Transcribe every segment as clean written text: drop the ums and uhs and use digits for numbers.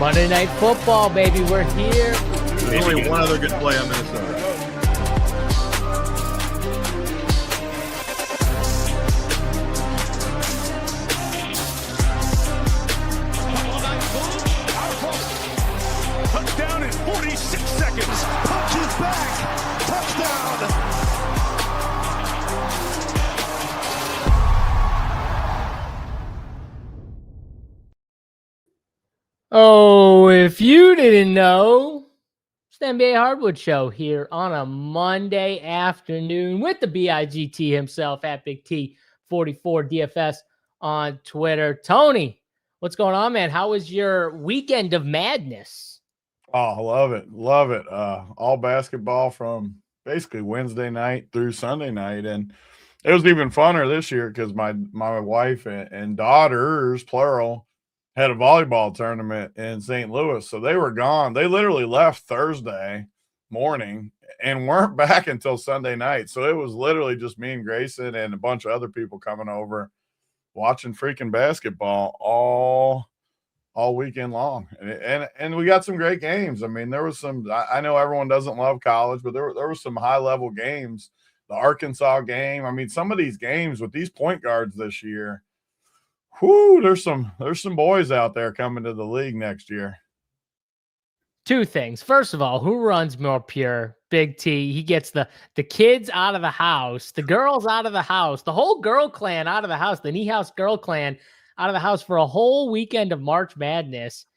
Monday Night Football, baby. We're here. There's only one other good play on Minnesota. Touchdown in 46 seconds. Punches back. Touchdown. Oh, if you didn't know, it's the NBA Hardwood Show here on a Monday afternoon with the BIGT himself at Big T44 DFS on Twitter. Tony, what's going on, man? How was your weekend of madness? Oh, love it. Love it. All basketball from basically Wednesday night through Sunday night. And it was even funner this year because my wife and daughters, plural, had a volleyball tournament in St. Louis. So they were gone. They literally left Thursday morning and weren't back until Sunday night. So it was literally just me and Grayson and a bunch of other people coming over watching freaking basketball all weekend long. And we got some great games. I mean, there was some, I know everyone doesn't love college, but there were some high level games. The Arkansas game. I mean, some of these games with these point guards this year, whoo, there's some boys out there coming to the league next year. Two things. First of all, who runs more pure? Big T. He gets the kids out of the house, the girls out of the house, the whole girl clan out of the house, the Knee House girl clan out of the house for a whole weekend of March Madness.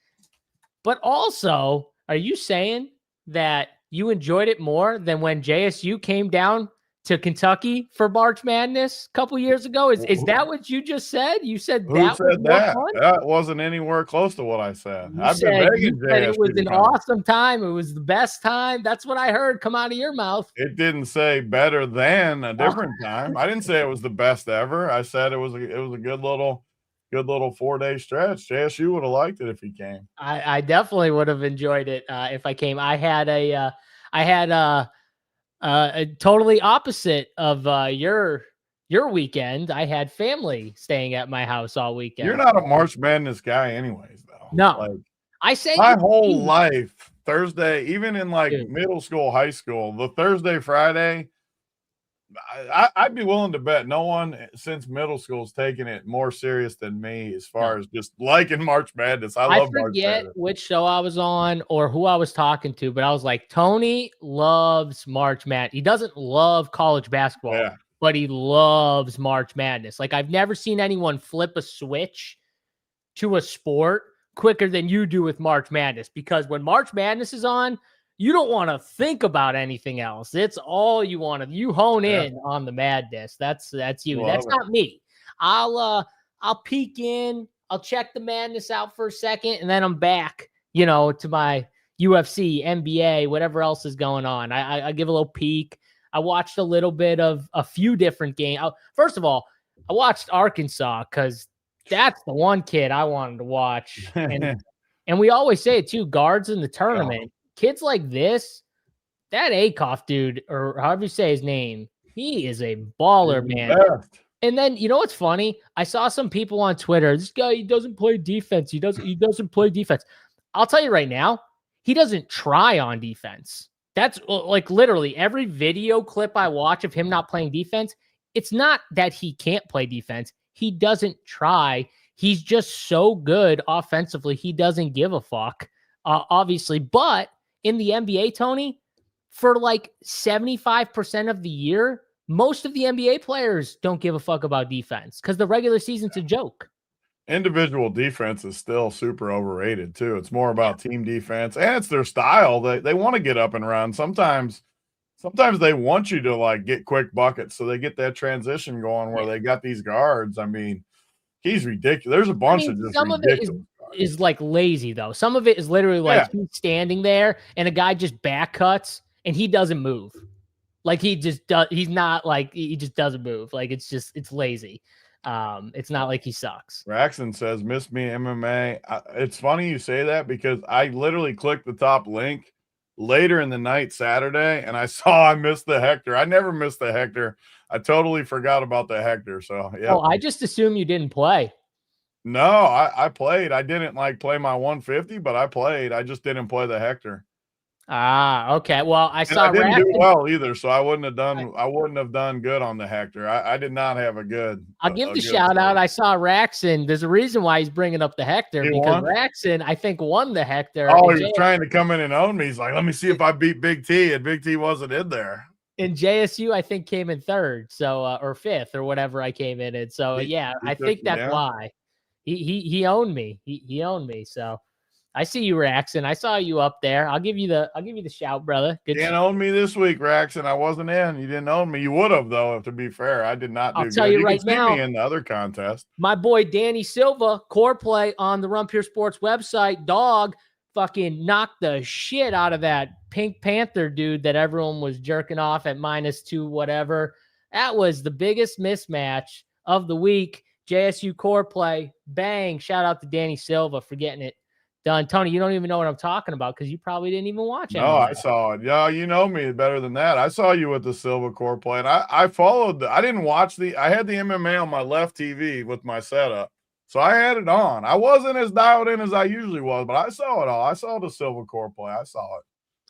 But also, are you saying that you enjoyed it more than when JSU came down to Kentucky for March Madness a couple years ago? Is that what you just said? You said Who that said was more that? fun? That wasn't anywhere close to what I said. You I've said, been begging you said it was JSU to an come. awesome time. It was the best time. That's what I heard come out of your mouth. It didn't say better than a different time. I didn't say it was the best ever. I said it was a good little 4-day stretch. JSU would have liked it if he came. I definitely would have enjoyed it if I came. I had a totally opposite of your weekend. I had family staying at my house all weekend. You're not a March Madness guy anyways, though. No. Like, I say my whole life, Thursday, even in like middle school, high school, the Thursday, Friday, I'd be willing to bet no one since middle school has taken it more serious than me as far as just liking March Madness. I love March Madness. Which show I was on or who I was talking to, but I was like, Tony loves March Madness. He doesn't love college basketball, but he loves March Madness. Like, I've never seen anyone flip a switch to a sport quicker than you do with March Madness, because when March Madness is on, you don't want to think about anything else. It's all you want to. You hone in on the madness. That's you. That's not me. I'll peek in. I'll check the madness out for a second, and then I'm back. To my UFC, NBA, whatever else is going on. I give a little peek. I watched a little bit of a few different games. First of all, I watched Arkansas because that's the one kid I wanted to watch. And we always say it too. Guards in the tournament. Kids like this, that Akoff dude, or however you say his name, he is a baller, man. And then, you know what's funny? I saw some people on Twitter, this guy, he doesn't play defense. He doesn't play defense. I'll tell you right now, he doesn't try on defense. That's like literally every video clip I watch of him not playing defense. It's not that he can't play defense. He doesn't try. He's just so good offensively. He doesn't give a fuck, obviously. But in the NBA, Tony, for like 75% of the year, most of the NBA players don't give a fuck about defense because the regular season's a joke. Individual defense is still super overrated too. It's more about team defense, and it's their style. They want to get up and run. Sometimes they want you to like get quick buckets, so they get that transition going where they got these guards. I mean, he's ridiculous. There's a bunch of just some ridiculous. Of it is like lazy though. Some of it is literally like he's standing there and a guy just back cuts and he doesn't move. Like he just does. He's not like he just doesn't move. Like it's lazy. It's not like he sucks. Braxton says, "Miss me MMA." It's funny you say that because I literally clicked the top link later in the night Saturday and I saw I missed the Hector. I never missed the Hector. I totally forgot about the Hector. So yeah. Oh, I just assume you didn't play. No, I played. I didn't like play my 150, but I played. I just didn't play the Hector. Ah, okay. Well, I saw I didn't do Rackson. well either, so I wouldn't have done good on the Hector. I did not have a good. I'll give the good shout play. out. I saw Rackson. There's a reason why he's bringing up the Hector He because won? Rackson, I think, won the Hector. Oh, he was trying to come in and own me. He's like, let me see if I beat Big T, and Big T wasn't in there. And JSU, I think, came in third, so or fifth or whatever I came in. And so He I took think you that's down? why he owned me. He owned me. So I see you, Raxon. I saw you up there. I'll give you the shout, brother. You didn't own me this week, Raxon. I wasn't in. You didn't own me. You would have, though, if to be fair. I did not do I'll tell good. you right can see now, me in the other contest. my boy Danny Silva, core play on the Run Pure Sports website, dog fucking knocked the shit out of that Pink Panther dude that everyone was jerking off at -2 whatever. That was the biggest mismatch of the week. JSU core play, bang. Shout out to Danny Silva for getting it done. Tony, you don't even know what I'm talking about because you probably didn't even watch No, MMA. I saw it. Yeah, you know me better than that. I saw you with the Silva core play, and I followed. I didn't watch I had the MMA on my left TV with my setup, so I had it on. I wasn't as dialed in as I usually was, but I saw it all. I saw the Silva core play. I saw it.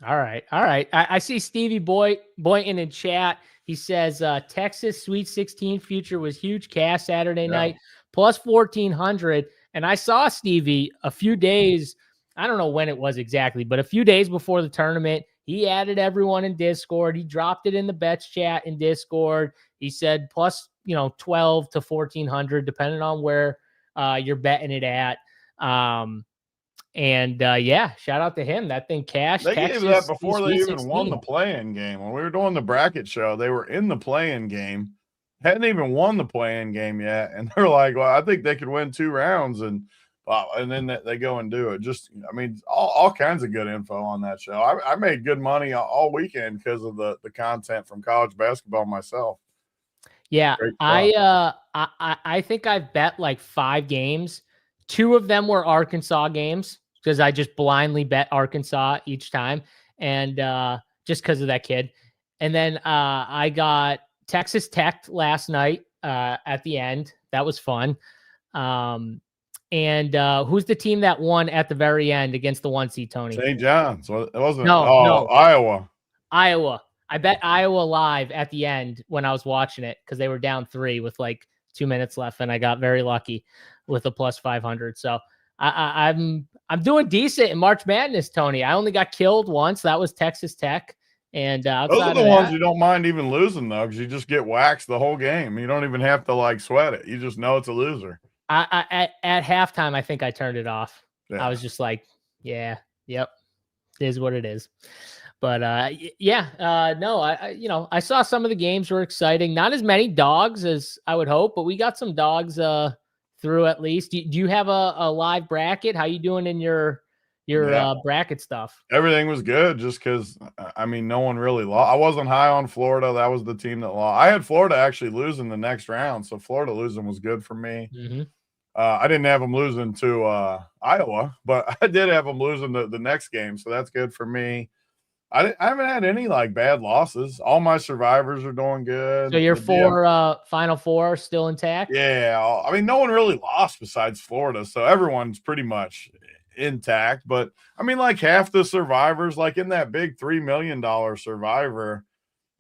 All right. I see Stevie Boynton in chat. He says Texas Sweet 16 future was huge cash Saturday night, plus 1,400. And I saw Stevie a few days, I don't know when it was exactly, but a few days before the tournament, he added everyone in Discord. He dropped it in the bets chat in Discord. He said plus, 12 to 1,400, depending on where you're betting it at. Shout out to him. That thing cashed. They Texas, gave that before they even 16. won the play-in game. When we were doing the bracket show, they were in the play-in game, hadn't even won the play-in game yet, and they're like, "Well, I think they could win 2 rounds," and then they go and do it. Just, I mean, all kinds of good info on that show. I made good money all weekend because of the content from college basketball myself. Yeah, I think I've bet like 5 games. 2 of them were Arkansas games because I just blindly bet Arkansas each time, and just because of that kid. And then I got Texas Tech last night at the end. That was fun. And who's the team that won at the very end against the 1 seed, Tony? St. John's. So it wasn't. No, Iowa. I bet Iowa live at the end when I was watching it because they were down 3 with like 2 minutes left, and I got very lucky with a plus 500. So I'm doing decent in March Madness, Tony. I only got killed once. That was Texas Tech. And those are the ones you don't mind even losing, though, because you just get waxed the whole game. You don't even have to like sweat it. You just know it's a loser. At halftime, I think I turned it off. Yeah. I was just like, yep, it is what it is. But I saw some of the games were exciting. Not as many dogs as I would hope, but we got some dogs through at least. Do you have a live bracket? How you doing in your bracket stuff? Everything was good just because, I mean, no one really lost. I wasn't high on Florida. That was the team that lost. I had Florida actually losing the next round, so Florida losing was good for me. Mm-hmm. I didn't have them losing to Iowa, but I did have them losing the next game, so that's good for me. I haven't had any like bad losses. All my survivors are doing good. So your 4 Final Four still intact? Yeah, I mean, no one really lost besides Florida, so everyone's pretty much intact. But I mean, like half the survivors, like in that big $3 million survivor.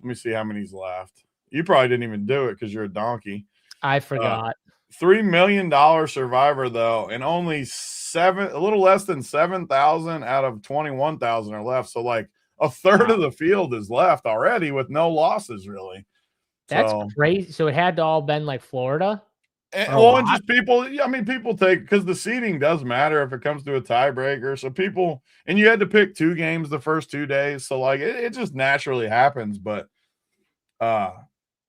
Let me see how many's left. You probably didn't even do it because you're a donkey. I forgot. $3 million survivor though, and only a little less than 7,000 out of 21,000 are left. So like a third of the field is left already with no losses, really. That's crazy. So it had to all been like Florida. And just people. I mean, people take because the seeding does matter if it comes to a tiebreaker. So people, and you had to pick 2 games the first 2 days. So like it just naturally happens. But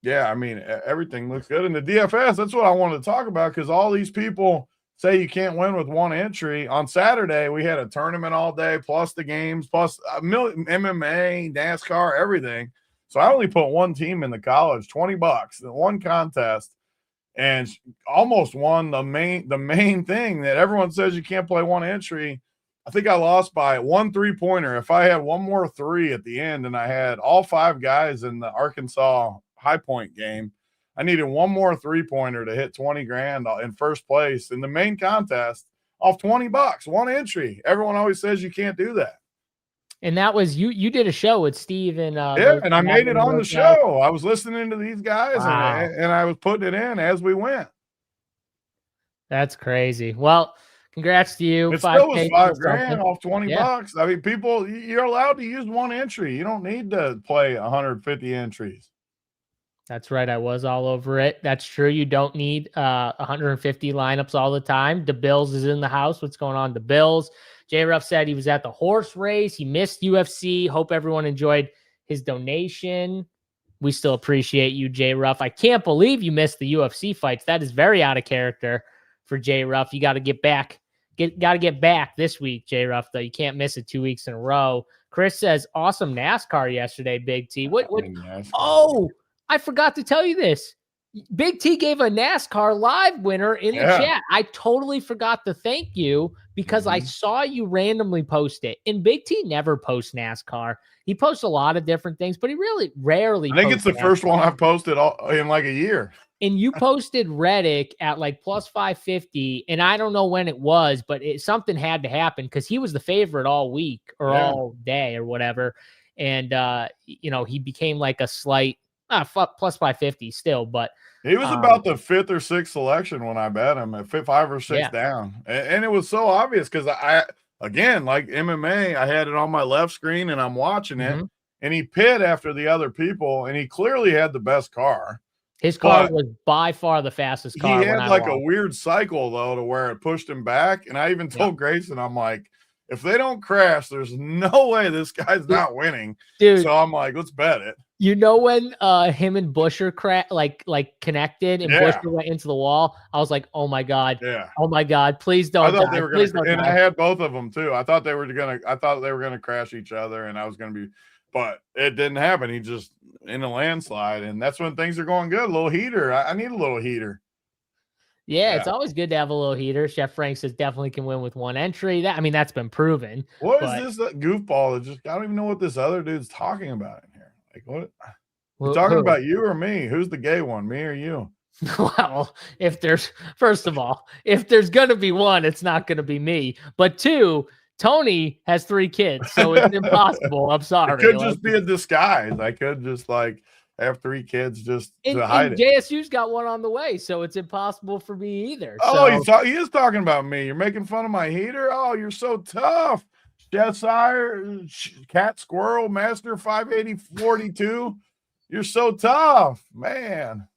yeah, I mean, everything looks good in the DFS. That's what I wanted to talk about because all these people say you can't win with 1 entry. On Saturday, we had a tournament all day, plus the games, plus MMA, NASCAR, everything. So I only put 1 team in the college, $20 in 1 contest, and almost won the main thing that everyone says you can't play 1 entry. I think I lost by 1 3-pointer. If I had 1 more 3 at the end and I had all 5 guys in the Arkansas High Point game, I needed one more 3-pointer to hit 20 grand in first place in the main contest off $20, one entry. Everyone always says you can't do that. And that was you did a show with Steve and and I made it on the show. I was listening to these guys wow. and I was putting it in as we went. That's crazy. Well, congrats to you. It still was $5,000 off $20. I mean, people, you're allowed to use one entry. You don't need to play 150 entries. That's right. I was all over it. That's true. You don't need 150 lineups all the time. The Bills is in the house. What's going on? The Bills. J. Ruff said he was at the horse race. He missed UFC. Hope everyone enjoyed his donation. We still appreciate you, J. Ruff. I can't believe you missed the UFC fights. That is very out of character for J. Ruff. You got to get back. Got to get back this week, J. Ruff, though. You can't miss it 2 weeks in a row. Chris says, awesome NASCAR yesterday, Big T. What? Oh, I forgot to tell you this. Big T gave a NASCAR live winner in the chat. I totally forgot to thank you because I saw you randomly post it. And Big T never posts NASCAR. He posts a lot of different things, but he really rarely. I think it's the first one I've posted in like a year. And you posted Reddick at like plus 550, and I don't know when it was, but something had to happen because he was the favorite all week or all day or whatever. And, he became like a slight plus 550 still, but he was about the 5th or 6th selection when I bet him at 5 or 6 down. And it was so obvious because again, like MMA, I had it on my left screen and I'm watching it, and he pit after the other people, and he clearly had the best car. His car was by far the fastest car. He had like a weird cycle, though, to where it pushed him back. And I even told Grayson, I'm like, if they don't crash, there's no way this guy's not winning. Dude. So I'm like, let's bet it. You know when him and Busher connected and Busher went into the wall? I was like, oh my God. Yeah. Oh my God. Please don't. I thought they were gonna, and I had both of them too. I thought they were gonna crash each other, and I was gonna be, but it didn't happen. He just in a landslide, and that's when things are going good. A little heater. I need a little heater. Yeah, it's always good to have a little heater. Chef Frank says definitely can win with one entry. That's been proven. What is this goofball that I don't even know what this other dude's talking about in here. Like what? We're talking about you or me? Who's the gay one, me or you? Well, first of all, if there's gonna be one, it's not gonna be me. But two, Tony has 3 kids, so it's impossible. I'm sorry. It could just be a disguise. I could just have 3 kids just to hide it. JSU's got one on the way, so it's impossible for me either. Oh, he is talking about me. You're making fun of my heater? Oh, you're so tough. Jetsire, Cat Squirrel, Master 580-42. You're so tough, man.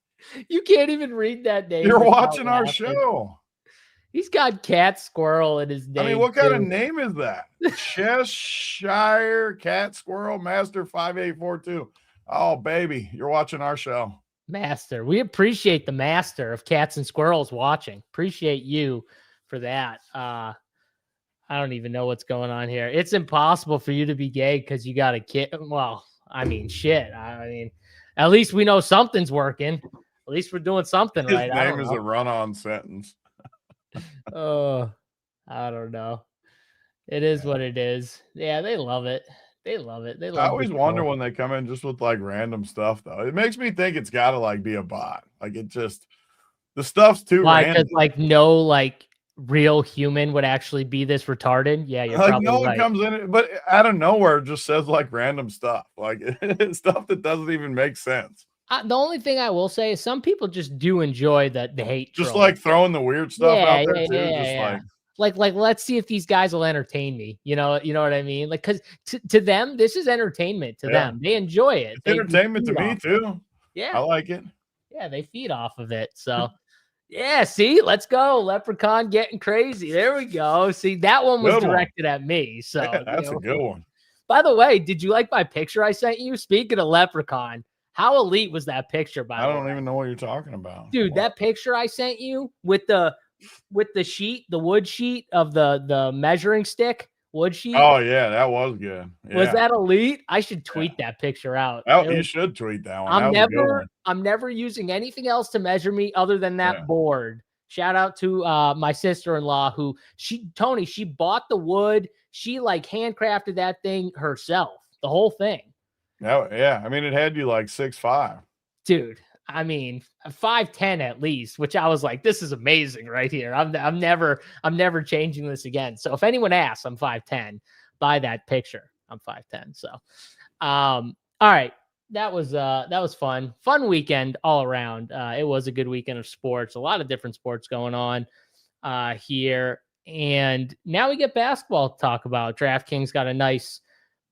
You can't even read that name. You're watching our show. He's got Cat Squirrel in his name. I mean, what kind of name is that? Cheshire Cat Squirrel Master 5842. Oh, baby, you're watching our show. Master. We appreciate the master of cats and squirrels watching. Appreciate you for that. I don't even know what's going on here. It's impossible for you to be gay because you got a kid. Well, I mean, shit. I mean, at least we know something's working. At least we're doing something right. His name is a run-on sentence. Oh, I don't know. It is what it is. Yeah, they love it. They love it. I always wonder when they come in just with random stuff, though. It makes me think it's got to be a bot. The stuff's too random. No real human would actually be this retarded. Yeah, you're probably no one right. comes in, but out of nowhere it just says random stuff, stuff that doesn't even make sense. The only thing I will say is some people just do enjoy the hate. Just throwing the weird stuff out there too. Like, let's see if these guys will entertain me. You know what I mean? Because to them, this is entertainment. To them, they enjoy it. It's entertainment to me too. Yeah, I like it. Yeah, they feed off of it. So, yeah. See, let's go, Leprechaun getting crazy. There we go. See, that one was directed at me. So that's a good one. By the way, did you like my picture I sent you? Speaking of Leprechaun, how elite was that picture? I don't even know what you're talking about, dude. That picture I sent you with the sheet, the wood sheet of the measuring stick wood sheet. Oh yeah, that was good. Yeah. Was that elite? I should tweet that picture out. You should tweet that one. I'm never using anything else to measure me other than that board. Shout out to my sister-in-law who she bought the wood. She handcrafted that thing herself, the whole thing. Yeah. I mean, it had you 6'5". Dude. I mean, 5'10" at least, which I was like, this is amazing right here. I'm never changing this again. So if anyone asks, I'm 5'10" by that picture. I'm 5'10". So, all right. That was fun weekend all around. It was a good weekend of sports, a lot of different sports going on here. And now we get basketball to talk about. DraftKings got a nice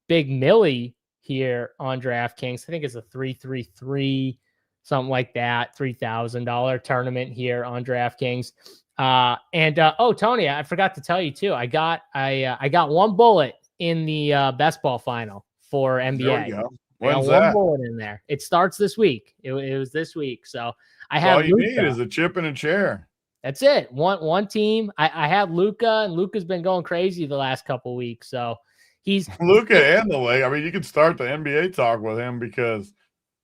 big millie here on DraftKings. I think it's a 333, something like that, $3,000 tournament here on DraftKings. Oh, Tony, I forgot to tell you too. I got one bullet in the best ball final for NBA. There we go. When's that? One bullet in there. It starts this week. It was this week. So I have all you need is a chip and a chair. That's it. One team. I had Luka, and Luka's been going crazy the last couple of weeks. So he's Luka and the Lake. I mean, you could start the NBA talk with him because,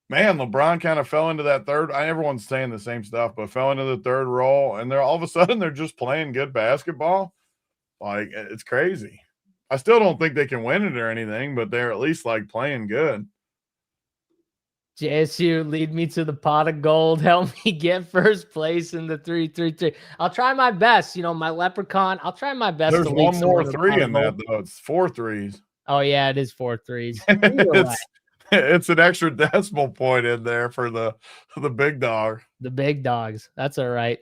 man, LeBron kind of fell into that third. Everyone's saying the same stuff, but fell into the third role, and they're all of a sudden they're just playing good basketball. Like, it's crazy. I still don't think they can win it or anything, but they're at least like playing good. JSU, lead me to the pot of gold. Help me get first place in the 3-3-3. I'll try my best. You know, my leprechaun. I'll try my best. There's to one more three in that, though. It's 4 threes. Oh, yeah, it is 4 threes. It's an extra decimal point in there for the big dog. The big dogs. That's all right.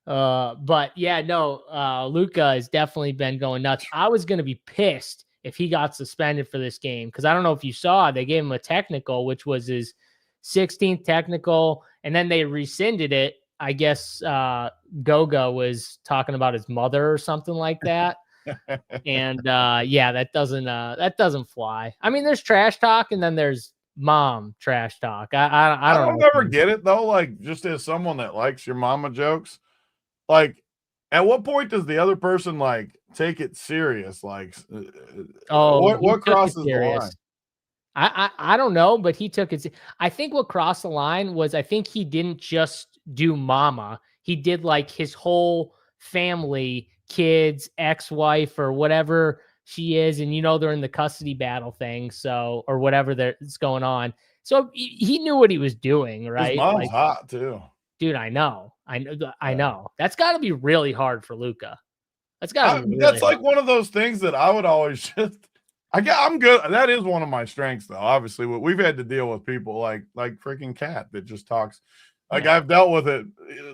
But yeah, no, Luka has definitely been going nuts. I was going to be pissed if he got suspended for this game, because I don't know if you saw, they gave him a technical, which was his 16th technical, and then they rescinded it. I guess Goga was talking about his mother or something like that. And yeah, that doesn't fly. I mean, there's trash talk, and then there's mom trash talk. I don't ever get it though. Like, just as someone that likes your mama jokes, like, at what point does the other person like take it serious? Like, what crosses the line? I don't know, but he took it. I think what crossed the line was, I think he didn't just do mama. He did like his whole family, kids, ex-wife, or whatever she is. And, you know, they're in the custody battle thing. So, or whatever that's going on. So he knew what he was doing, right? His mom's hot too. Dude, I know. That's got to be really hard for Luka. That's got to be really hard. Like one of those things that I would always just, I'm good. That is one of my strengths, though. Obviously, we've had to deal with people like freaking Cat that just talks. Like, I've dealt with it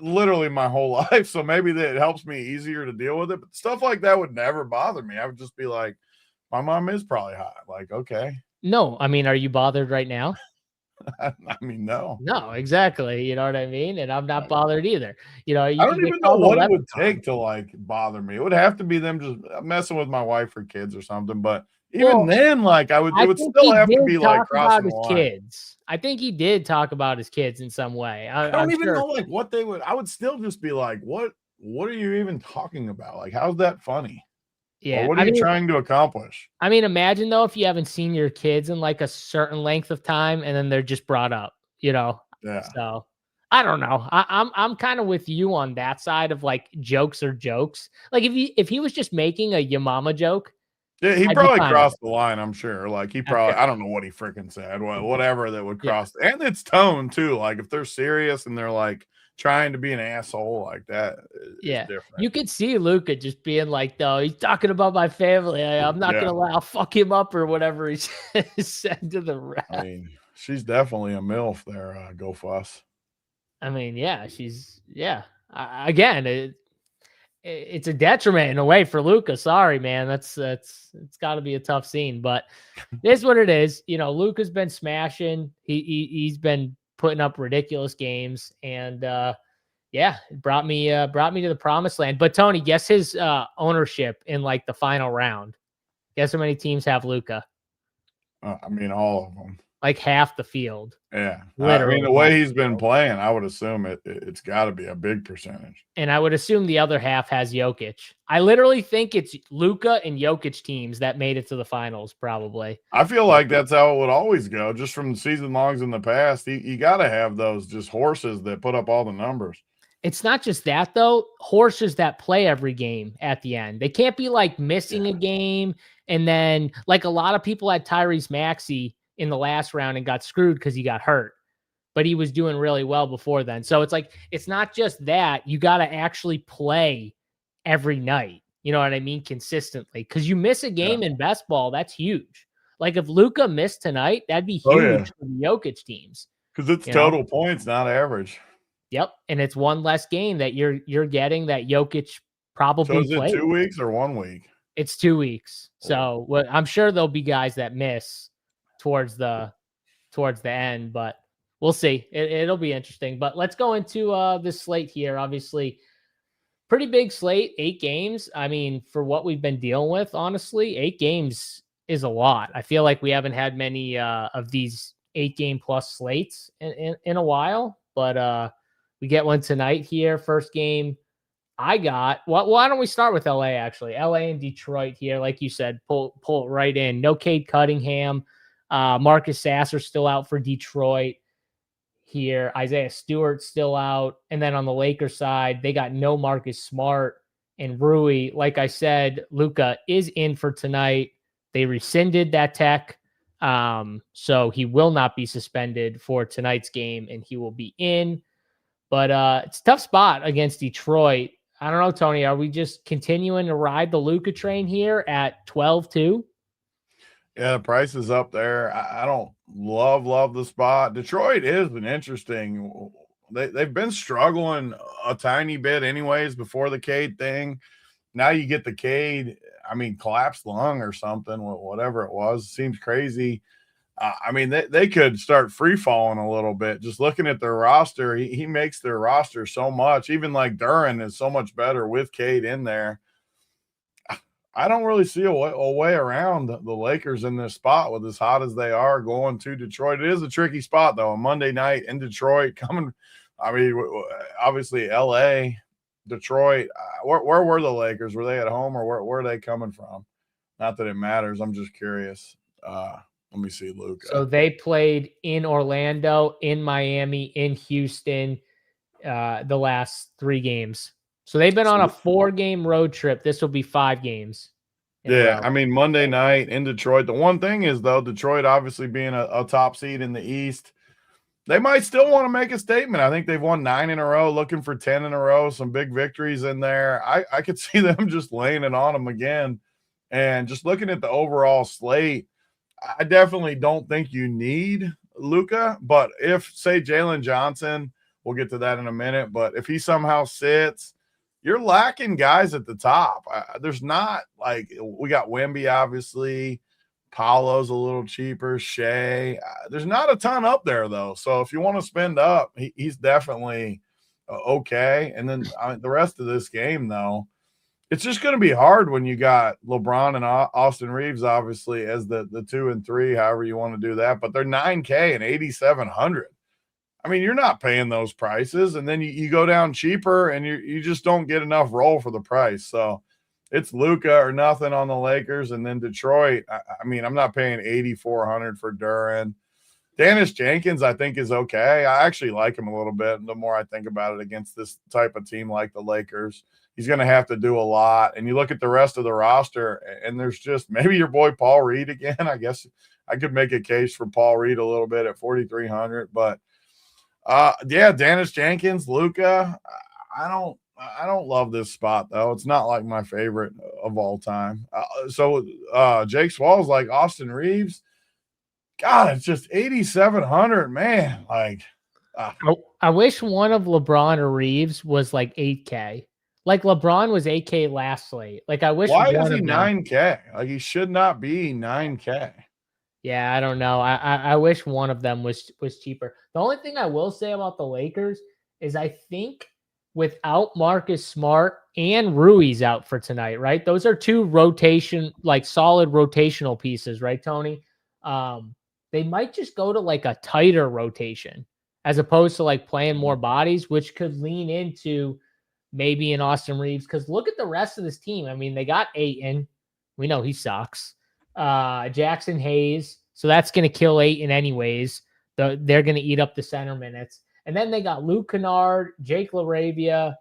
literally my whole life, so maybe that it helps me easier to deal with it. But stuff like that would never bother me. I would just be like, my mom is probably hot. Like, okay. No, I mean, are you bothered right now? I mean, no, exactly. You know what I mean? And I'm not bothered either. You know, I don't even know what it would take to like bother me. It would have to be them just messing with my wife or kids or something. But even then, like, it would still have to be like crossing the line. Kids. I think he did talk about his kids in some way. I don't even know like what they would. I would still just be like, what are you even talking about? Like, how's that funny? Yeah. Or what are you trying to accomplish? I mean, imagine though, if you haven't seen your kids in like a certain length of time and then they're just brought up, you know? Yeah. So I don't know. I'm kind of with you on that side of like jokes are jokes. Like if he was just making a Yamama joke. Yeah, he probably crossed the line, I'm sure. Like he probably, I don't know what he freaking said. Whatever that would cross. Yeah. And it's tone too. Like if they're serious and they're like trying to be an asshole like that. Yeah. You could see Luka just being like, though, he's talking about my family. I'm not going to lie. I'll fuck him up or whatever he said to the ref. I mean, she's definitely a MILF there, Go Fuss. I mean, yeah, she's, again, it's a detriment in a way for Luka. Sorry, man. It's got to be a tough scene, but it is what it is. You know, Luka's been smashing. He's been putting up ridiculous games, and brought me to the promised land. But Tony, guess his ownership in like the final round. Guess how many teams have Luka? I mean, all of them. Like half the field. Yeah. Literally. I mean, the way he's been playing, I would assume it's got to be a big percentage. And I would assume the other half has Jokic. I literally think it's Luka and Jokic teams that made it to the finals, probably. I feel like that's how it would always go, just from the season longs in the past. You got to have those just horses that put up all the numbers. It's not just that, though. Horses that play every game at the end. They can't be like missing a game. And then like a lot of people had Tyrese Maxey in the last round and got screwed because he got hurt. but he was doing really well before then. So it's like, it's not just that. You got to actually play every night. You know what I mean? Consistently. Because you miss a game in best ball, that's huge. Like if Luka missed tonight, that'd be huge for the Jokic teams. Because it's total points, not average. Yep. And it's one less game that you're getting that Jokic probably So is it 2 weeks or 1 week? It's 2 weeks. So I'm sure there'll be guys that miss towards the end, but we'll see. It'll be interesting. But let's go into this slate here. Obviously, pretty big slate, 8 games. I mean, for what we've been dealing with, honestly, 8 games is a lot. I feel like we haven't had many of these 8-game plus slates in a while, but we get one tonight here. First game I got. Why don't we start with LA, actually? LA and Detroit here. Like you said, pull it right in. No Cade Cunningham. Marcus Sasser still out for Detroit here. Isaiah Stewart still out. And then on the Lakers side, they got no Marcus Smart and Rui. Like I said, Luka is in for tonight. They rescinded that tech. So he will not be suspended for tonight's game, and he will be in. But it's a tough spot against Detroit. I don't know, Tony. Are we just continuing to ride the Luka train here at 12-2? Yeah, the price is up there. I don't love the spot. Detroit is an interesting. They've been struggling a tiny bit anyways before the Cade thing. Now you get the Cade, collapsed lung or something, whatever it was. Seems crazy. They could start free falling a little bit. Just looking at their roster, he makes their roster so much. Even like Duren is so much better with Cade in there. I don't really see a way around the Lakers in this spot with as hot as they are going to Detroit. It is a tricky spot, though. A Monday night in Detroit coming. Obviously, LA, Detroit. Where were the Lakers? Were they at home or where are they coming from? Not that it matters. I'm just curious. Let me see, Luka. So they played in Orlando, in Miami, in Houston, the last 3 games. So they've been on a 4-game road trip. This will be 5 games. Yeah, Monday night in Detroit. The one thing is, though, Detroit obviously being a top seed in the East, they might still want to make a statement. I think they've won 9 in a row, looking for 10 in a row, some big victories in there. I could see them just laying it on them again. And just looking at the overall slate, I definitely don't think you need Luka. But if, say, Jalen Johnson, we'll get to that in a minute, but if he somehow sits, you're lacking guys at the top. There's not like we got Wemby, obviously. Paolo's a little cheaper. Shea. There's not a ton up there, though. So if you want to spend up, he's definitely okay. And then the rest of this game, though, it's just going to be hard when you got LeBron and Austin Reeves, obviously, as the 2 and 3, however you want to do that. But they're $9K and $8,700. You're not paying those prices, and then you go down cheaper, and you just don't get enough roll for the price. So it's Luka or nothing on the Lakers, and then Detroit. I'm not paying $8,400 for Duren. Dennis Jenkins, I think, is okay. I actually like him a little bit. The more I think about it against this type of team like the Lakers, he's going to have to do a lot. And you look at the rest of the roster, and there's just maybe your boy Paul Reed again. I guess I could make a case for Paul Reed a little bit at $4,300, but. Dennis Jenkins, Luka. I don't love this spot though. It's not like my favorite of all time. Jake Swall's like Austin Reeves. God, it's just 8,700, man. I wish one of LeBron or Reeves was like 8K. Like LeBron was 8K last slate. Like I wish. Why is he 9K? Like he should not be 9K. Yeah, I don't know. I wish one of them was cheaper. The only thing I will say about the Lakers is I think without Marcus Smart and Rui's out for tonight, right? Those are 2 solid rotational pieces, right, Tony? They might just go to like a tighter rotation as opposed to like playing more bodies, which could lean into maybe an Austin Reeves. Because look at the rest of this team. They got Ayton. We know he sucks. Jackson Hayes. So that's going to kill Ayton anyways. They're going to eat up the center minutes. And then they got Luke Kennard, Jake LaRavia,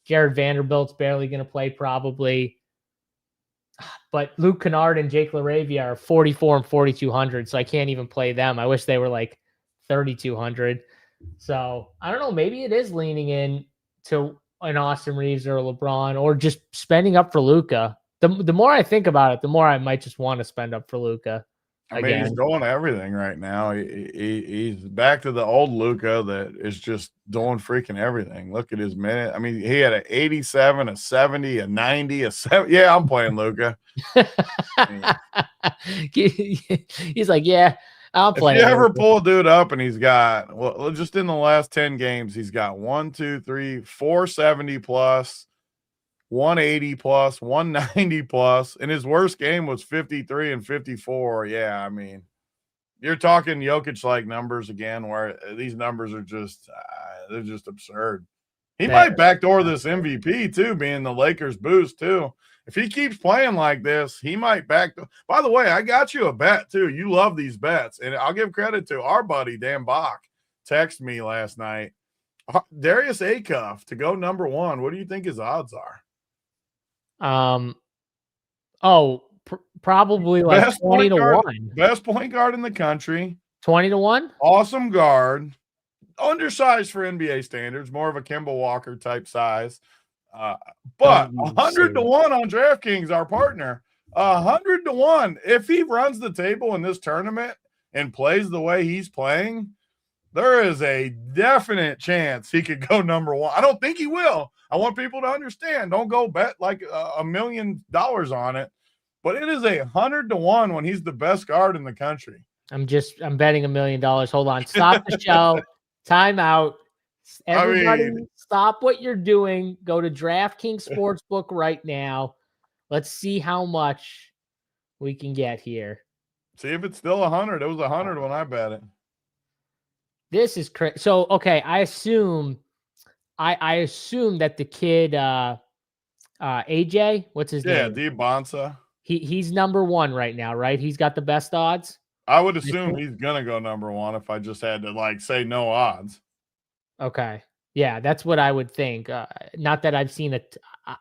Jared Vanderbilt's barely going to play probably. But Luke Kennard and Jake LaRavia are 44 and 4,200, so I can't even play them. I wish they were like 3,200. So I don't know. Maybe it is leaning in to an Austin Reeves or a LeBron, or just spending up for Luka. The more I think about it, the more I might just want to spend up for Luka. I mean, he's doing everything right now. He's back to the old Luka that is just doing freaking everything. Look at his minute. I mean, he had an 87, a 70, a 90, a 7. Yeah, I'm playing Luka. He's like, yeah, I'll play. If you ever pull a dude up and he's got, well, just in the last 10 games, he's got 1, 2, 3, 470 plus, 180 plus, 190 plus, and his worst game was 53 and 54. Yeah, I mean, you're talking Jokic-like numbers again, where these numbers are just they're just absurd. He might backdoor this MVP too, being the Lakers boost too. If he keeps playing like this, he might backdoor. By the way, I got you a bet too. You love these bets, and I'll give credit to our buddy Dan Bach. Texted me last night. Darius Acuff to go number 1. What do you think his odds are? Probably like 20 to 1. Best point guard in the country. 20 to 1. Awesome guard. Undersized for NBA standards, more of a Kemba Walker type size. But 100 to 1 on DraftKings, our partner. 100 to 1. If he runs the table in this tournament and plays the way he's playing, there is a definite chance he could go number 1. I don't think he will. I want people to understand. Don't go bet like $1 million on it. But it is 100 to 1 when he's the best guard in the country. I'm betting $1 million. Hold on. Stop the show. Time out. Everybody, stop what you're doing. Go to DraftKings Sportsbook right now. Let's see how much we can get here. See if it's still 100. It was 100 when I bet it. This is crazy. So, okay, I assume that the kid, AJ, what's his name? Yeah, Bonsa. He's number 1 right now, right? He's got the best odds. I would assume he's gonna go number 1 if I just had to say no odds. Okay, yeah, that's what I would think. Not that I've seen it.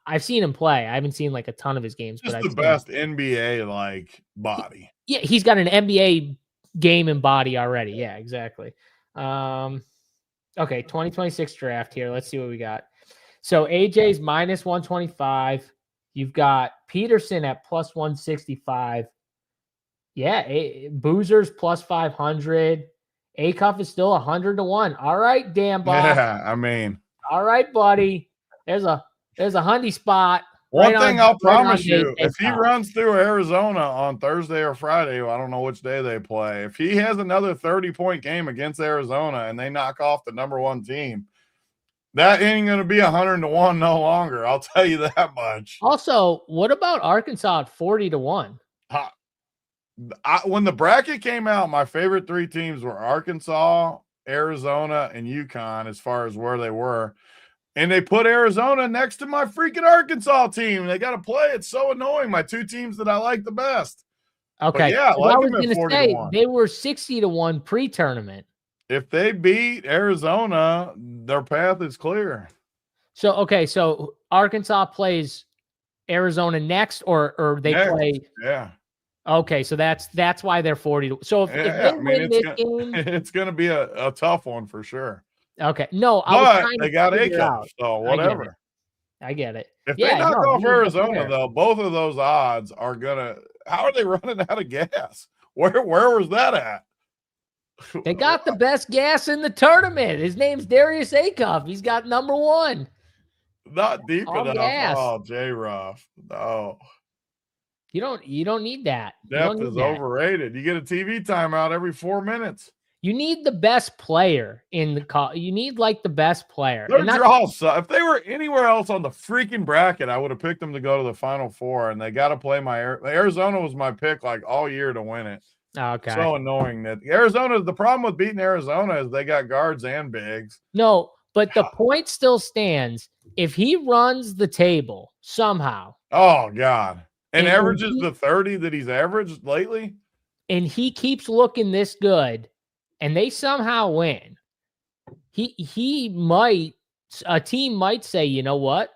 I've seen him play. I haven't seen like a ton of his games. Just but the best NBA body. Yeah, he's got an NBA game and body already. Yeah, exactly. Okay, 2026 draft here. Let's see what we got. So AJ's minus 125. You've got Peterson at plus 165. Yeah, Boozer's plus 500. Acuff is still 100 to 1. All right, Dan Bob. Yeah, I mean. All right, buddy. There's a hundy spot. One thing I'll promise you, if he runs through Arizona on Thursday or Friday, I don't know which day they play. If he has another 30-point game against Arizona and they knock off the number 1 team, that ain't going to be 100 to 1 no longer. I'll tell you that much. Also, what about Arkansas at 40 to 1? When the bracket came out, my favorite 3 teams were Arkansas, Arizona, and UConn as far as where they were. And they put Arizona next to my freaking Arkansas team. They got to play. It's so annoying. My 2 teams that I like the best. Okay. But yeah, I was going to say they were 60 to 1 pre-tournament. If they beat Arizona, their path is clear. So, okay. So Arkansas plays Arizona next or they play. Yeah. Okay. So that's why they're 40. So if they win this game, it's going to be a tough one for sure. Okay. No, but they got Acuff, so whatever. I get it. If they knock off Arizona, though, both of those odds are gonna. How are they running out of gas? Where was that at? They got the best gas in the tournament. His name's Darius Acuff. He's got number 1. Not deep enough. Gas. Oh, J-Ruff. No. You don't need that. Depth is overrated. You get a TV timeout every 4 minutes. You need the best player in the call. You need like the best player. Their draw. If they were anywhere else on the freaking bracket, I would have picked them to go to the Final Four. And they got to play Arizona was my pick like all year to win it. Okay. So annoying that Arizona. The problem with beating Arizona is they got guards and bigs. No, but the point still stands. If he runs the table somehow. Oh God. And averages the 30 that he's averaged lately. And he keeps looking this good. And they somehow win. A team might say, you know what?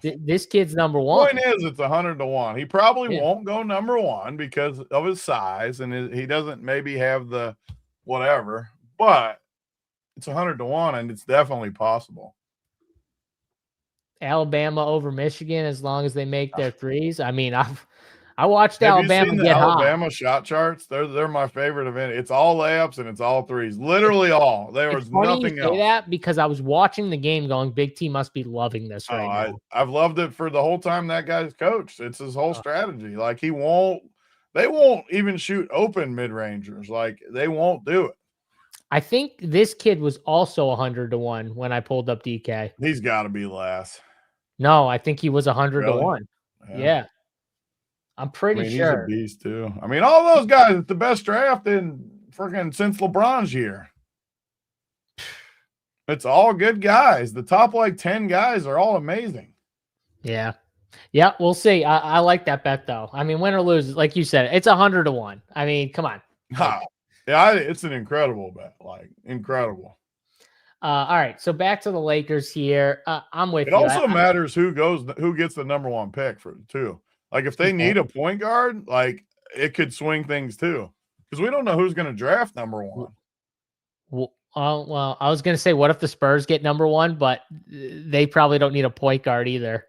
This kid's number 1. Point is, it's 100 to 1. He probably won't go number 1 because of his size, and he doesn't maybe have the whatever. But it's 100 to 1, and it's definitely possible. Alabama over Michigan as long as they make their threes. I mean, I watched Have Alabama you seen the get Alabama hot. shot charts? They're my favorite event. It's all layups and it's all threes. Literally all. There was nothing else. That because I was watching the game going, Big T must be loving this right now. I've loved it for the whole time that guy's coached. It's his whole strategy. Like they won't even shoot open mid-rangers. Like they won't do it. I think this kid was also 100 to 1 when I pulled up DK. He's got to be last. No, I think he was 100 to 1. Yeah. I'm pretty sure. He's a beast too. I mean, all those guys, it's the best draft in freaking since LeBron's year. It's all good guys. The top like 10 guys are all amazing. Yeah. Yeah, we'll see. I like that bet though. I mean, win or lose, like you said, it's 100 to 1. I mean, come on. Yeah, it's an incredible bet. Like incredible. All right, so back to the Lakers here. I'm with you. It also matters who gets the number 1 pick for too. Like if they need a point guard, like it could swing things too, because we don't know who's going to draft number 1. Well, I was going to say, what if the Spurs get number 1, but they probably don't need a point guard either.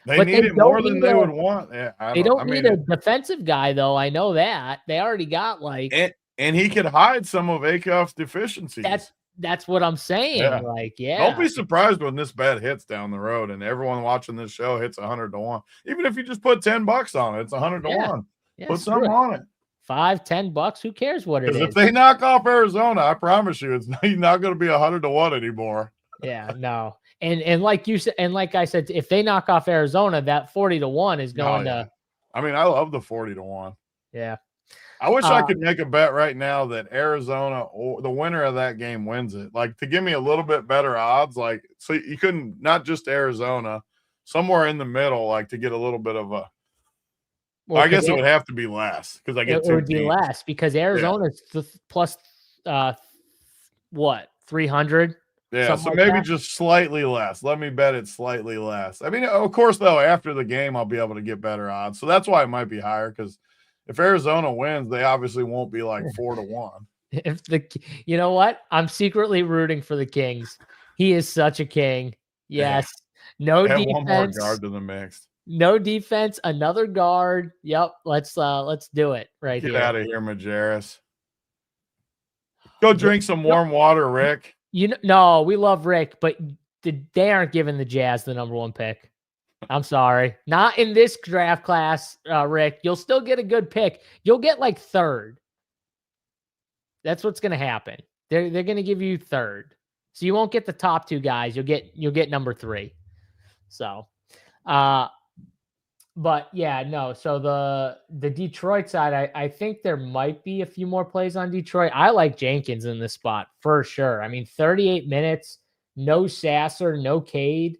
They need it more than they would want. Yeah, they don't need a defensive guy, though. I know that. They already got like... And he could hide some of Acuff's deficiencies. That's what I'm saying. Yeah. Like, yeah. Don't be surprised when this bet hits down the road and everyone watching this show hits 100 to 1. Even if you just put $10 on it, it's 100 to 1. Yeah, put something on it. $5-10. Who cares what it is? If they knock off Arizona, I promise you, it's not going to be 100 to 1 anymore. Yeah, no. And like you said, and like I said, if they knock off Arizona, that 40 to 1 is going to. I mean, I love the 40 to 1. Yeah. I wish I could make a bet right now that Arizona or the winner of that game wins it. Like to give me a little bit better odds. Like, so you couldn't, not just Arizona, somewhere in the middle, like to get a little bit of a. Well, I guess it would have to be less because I get it would be less because Arizona's plus what 300. Yeah, so maybe just slightly less. Let me bet it's slightly less. I mean, of course, though, after the game, I'll be able to get better odds. So that's why it might be higher because if Arizona wins, they obviously won't be like 4 to 1. You know what? I'm secretly rooting for the Kings. He is such a king. Yes. No defense. One more guard to the mix. No defense. Another guard. Yep. Let's do it right here. Get out of here, Majerus. Go drink some warm water, Rick. No, we love Rick, but they aren't giving the Jazz the number 1 pick. I'm sorry. Not in this draft class, Rick. You'll still get a good pick. You'll get like 3rd. That's what's going to happen. They're going to give you 3rd. So you won't get the top 2 guys. You'll get number 3. So, but yeah, no. So the Detroit side, I think there might be a few more plays on Detroit. I like Jenkins in this spot for sure. I mean, 38 minutes, no Sasser, no Cade.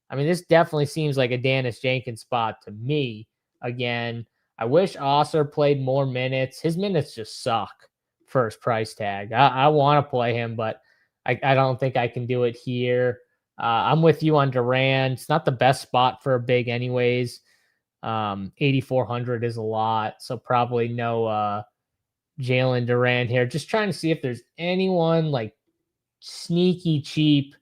I mean, this definitely seems like a Dennis Jenkins spot to me. Again, I wish Osser played more minutes. His minutes just suck for his price tag. I want to play him, but I don't think I can do it here. I'm with you on Durant. It's not the best spot for a big anyways. 8,400 is a lot, so probably no Jalen Durant here. Just trying to see if there's anyone like sneaky cheap.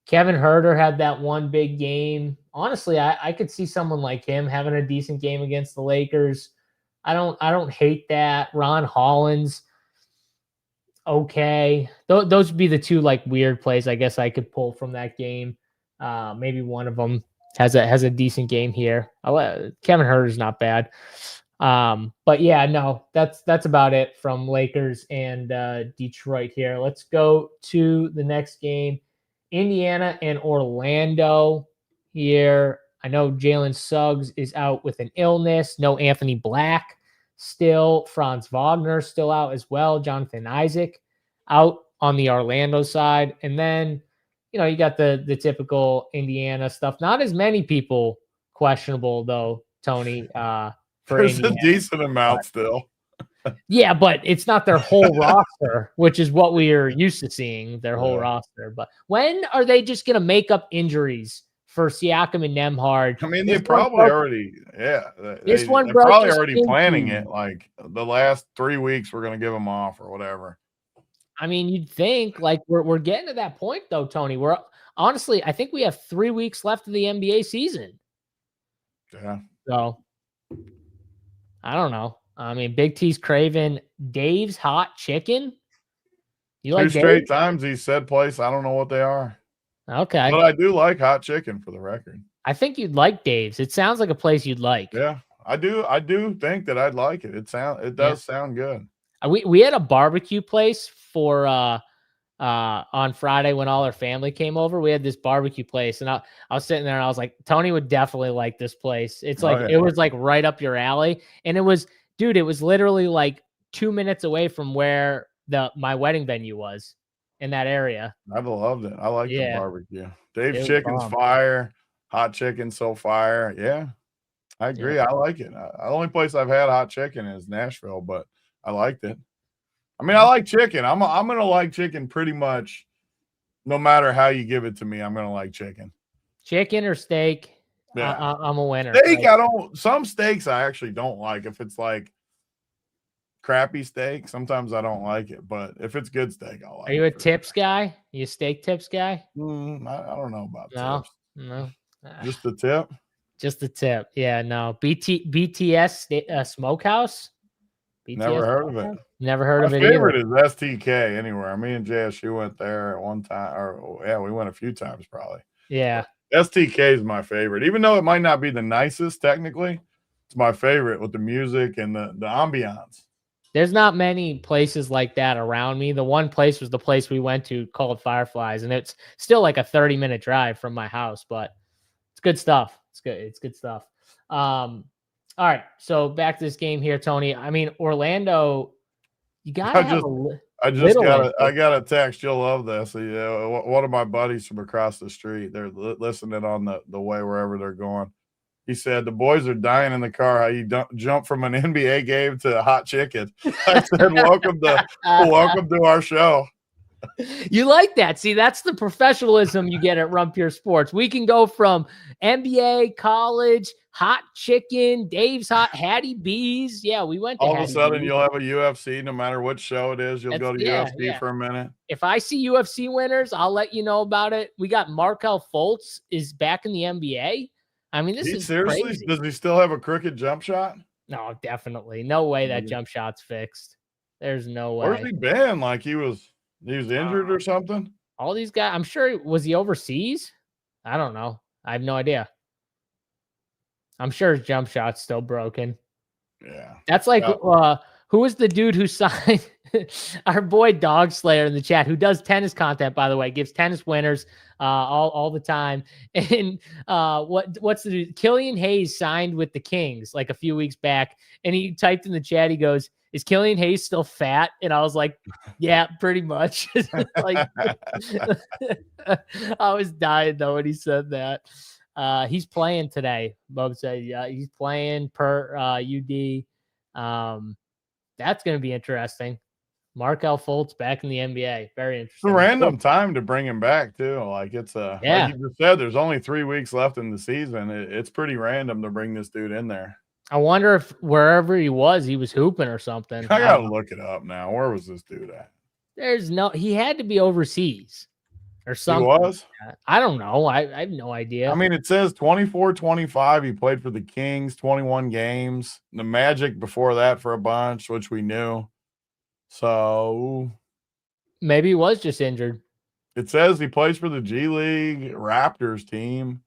Kevin Huerter had that one big game. Honestly, I could see someone like him having a decent game against the Lakers. I don't hate that. Ron Hollins, okay. Those would be the 2 like weird plays I guess I could pull from that game. Maybe one of them has a decent game here. Kevin Huerter's not bad. But yeah, no, that's about it from Lakers and Detroit here. Let's go to the next game. Indiana and Orlando here. I know Jalen Suggs is out with an illness. No Anthony Black still. Franz Wagner still out as well. Jonathan Isaac out on the Orlando side. And then, you got the typical Indiana stuff. Not as many people questionable, though, Tony. There's Indiana. A decent amount still. Yeah, but it's not their whole roster, which is what we are used to seeing, their whole roster. But when are they just going to make up injuries for Siakam and Nembhard? I mean, they probably already, This one they're probably already planning it. Like the last 3 weeks, we're going to give them off or whatever. I mean, you'd think like we're getting to that point though, Tony. We're honestly, I think we have 3 weeks left of the NBA season. Yeah. So I don't know. I mean, Big T's craving Dave's hot chicken. You 2 like straight Dave's? times he said place. I don't know what they are. Okay. But I do like hot chicken for the record. I think you'd like Dave's. It sounds like a place you'd like. Yeah. I do think that I'd like it. It does sound good. We had a barbecue place for on Friday when all our family came over. We had this barbecue place, and I was sitting there and I was like, Tony would definitely like this place. It's like it was like right up your alley. And it was literally like 2 minutes away from where my wedding venue was in that area. I've loved it. I like the barbecue. Dave's chicken's bomb. Fire. Hot chicken's so fire. Yeah. I agree. I like it. The only place I've had hot chicken is Nashville, but I liked it. I mean, I like chicken. I'm going to like chicken pretty much no matter how you give it to me. I'm going to like chicken. Chicken or steak. Yeah. I'm a winner. Steak, some steaks I actually don't like. If it's like crappy steak, sometimes I don't like it, but if it's good steak, I'll like it. Are you a tips guy? You a steak tips guy? I don't know about tips. No. Just the tip? Just the tip. Yeah, no. BTS Smokehouse? BTS Never heard of it. Never heard of it. My favorite is STK anywhere. Me and JSU went there at one time, we went a few times probably. Yeah. STK is my favorite. Even though it might not be the nicest technically, it's my favorite with the music and the ambiance. There's not many places like that around me. The one place was the place we went to called Fireflies, and it's still like a 30-minute drive from my house, but it's good stuff. It's good. It's good stuff. All right. So back to this game here, Tony. I mean, Orlando, you got to I got a text. You'll love this. One of my buddies from across the street, they're listening on the way wherever they're going. He said, the boys are dying in the car. How you jump from an NBA game to hot chicken. I said, welcome to our show. You like that. See, that's the professionalism you get at Run Pure Sports. We can go from NBA, college, hot chicken, Dave's Hot, Hattie B's. Yeah, we went to all of a sudden you'll have a UFC no matter which show it is. You'll go to UFC for a minute. If I see UFC winners, I'll let you know about it. We got Markelle Fultz is back in the NBA. I mean, this is seriously crazy. Does he still have a crooked jump shot? No, definitely. No way that jump shot's fixed. There's no way. Where's he been? Like he was injured or something? All these guys, I'm sure. Was he overseas? I don't know. I have no idea. I'm sure his jump shot's still broken. Yeah. That's like, who was the dude who signed our boy Dog Slayer in the chat, who does tennis content, by the way, gives tennis winners all the time. And what's the dude? Killian Hayes signed with the Kings like a few weeks back, and he typed in the chat, he goes, is Killian Hayes still fat? And I was like, yeah, pretty much. Like, I was dying though when he said that. He's playing today. Bob said, yeah, he's playing per UD. That's going to be interesting. Markelle Fultz back in the NBA. Very interesting. It's a random time to bring him back too. Like it's like you just said, there's only 3 weeks left in the season. It's pretty random to bring this dude in there. I wonder if wherever he was hooping or something. I gotta look it up now. Where was this dude at? He had to be overseas or something. He was? I don't know. I have no idea. I mean, it says 24-25. He played for the Kings, 21 games. The Magic before that for a bunch, which we knew. So maybe he was just injured. It says he plays for the G League Raptors team.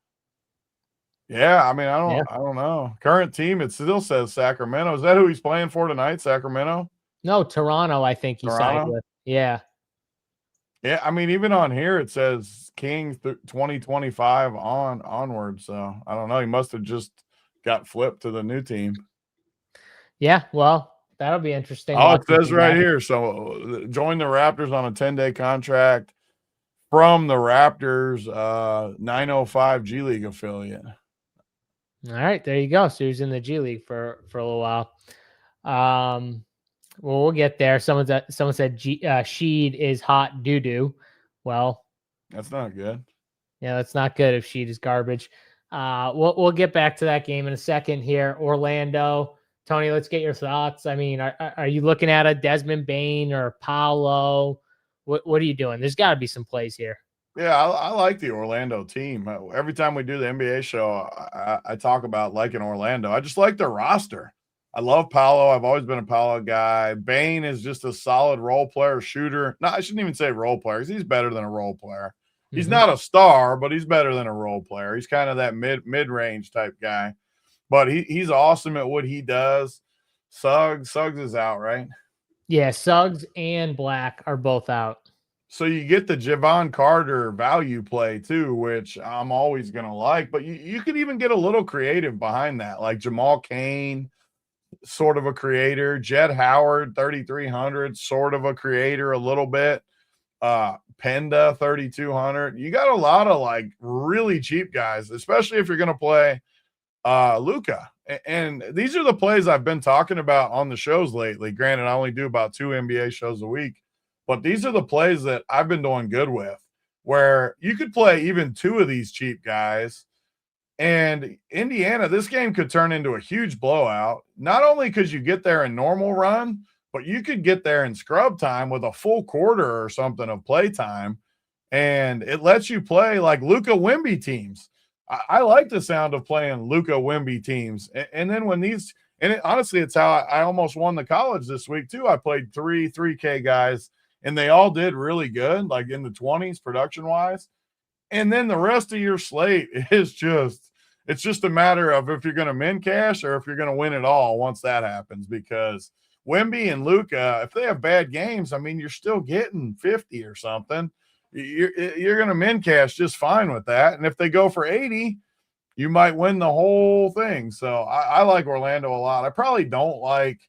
Yeah, I mean, I don't know. Current team, it still says Sacramento. Is that who he's playing for tonight, Sacramento? No, Toronto, I think he signed with. Yeah. Yeah, I mean, even on here, it says Kings 2025 onward. So, I don't know. He must have just got flipped to the new team. Yeah, well, that'll be interesting. Oh, it says right here. So, join the Raptors on a 10-day contract from the Raptors 905 G League affiliate. All right, there you go. So he's in the G League for a little while. Well, we'll get there. Someone said Sheed is hot doo-doo. Well, that's not good. Yeah, that's not good if Sheed is garbage. We'll get back to that game in a second here. Orlando, Tony, let's get your thoughts. I mean, are you looking at a Desmond Bane or Paolo What are you doing? There's got to be some plays here. Yeah, I like the Orlando team. Every time we do the NBA show, I talk about liking Orlando. I just like their roster. I love Paolo. I've always been a Paolo guy. Bane is just a solid role player, shooter. No, I shouldn't even say role player because he's better than a role player. He's not a star, but he's better than a role player. He's kind of that mid-range type guy. But he's awesome at what he does. Suggs is out, right? Yeah, Suggs and Black are both out. So you get the Javon Carter value play too, which I'm always going to like. But you could even get a little creative behind that, like Jamal Cain, sort of a creator. Jed Howard, 3,300, sort of a creator a little bit. Penda, 3,200. You got a lot of like really cheap guys, especially if you're going to play Luka. And these are the plays I've been talking about on the shows lately. Granted, I only do about 2 NBA shows a week, but these are the plays that I've been doing good with, where you could play even 2 of these cheap guys. And Indiana, this game could turn into a huge blowout, not only because you get there in normal run, but you could get there in scrub time with a full quarter or something of play time. And it lets you play like Luka Wemby teams. I like the sound of playing Luka Wemby teams. And then when these, and honestly, it's how I almost won the college this week too. I played 3K guys, and they all did really good, like in the 20s production-wise. And then the rest of your slate is it's just a matter of if you're going to min cash or if you're going to win it all once that happens, because Wemby and Luka, if they have bad games, I mean, you're still getting 50 or something. You're going to min cash just fine with that. And if they go for 80, you might win the whole thing. So I like Orlando a lot. I probably don't like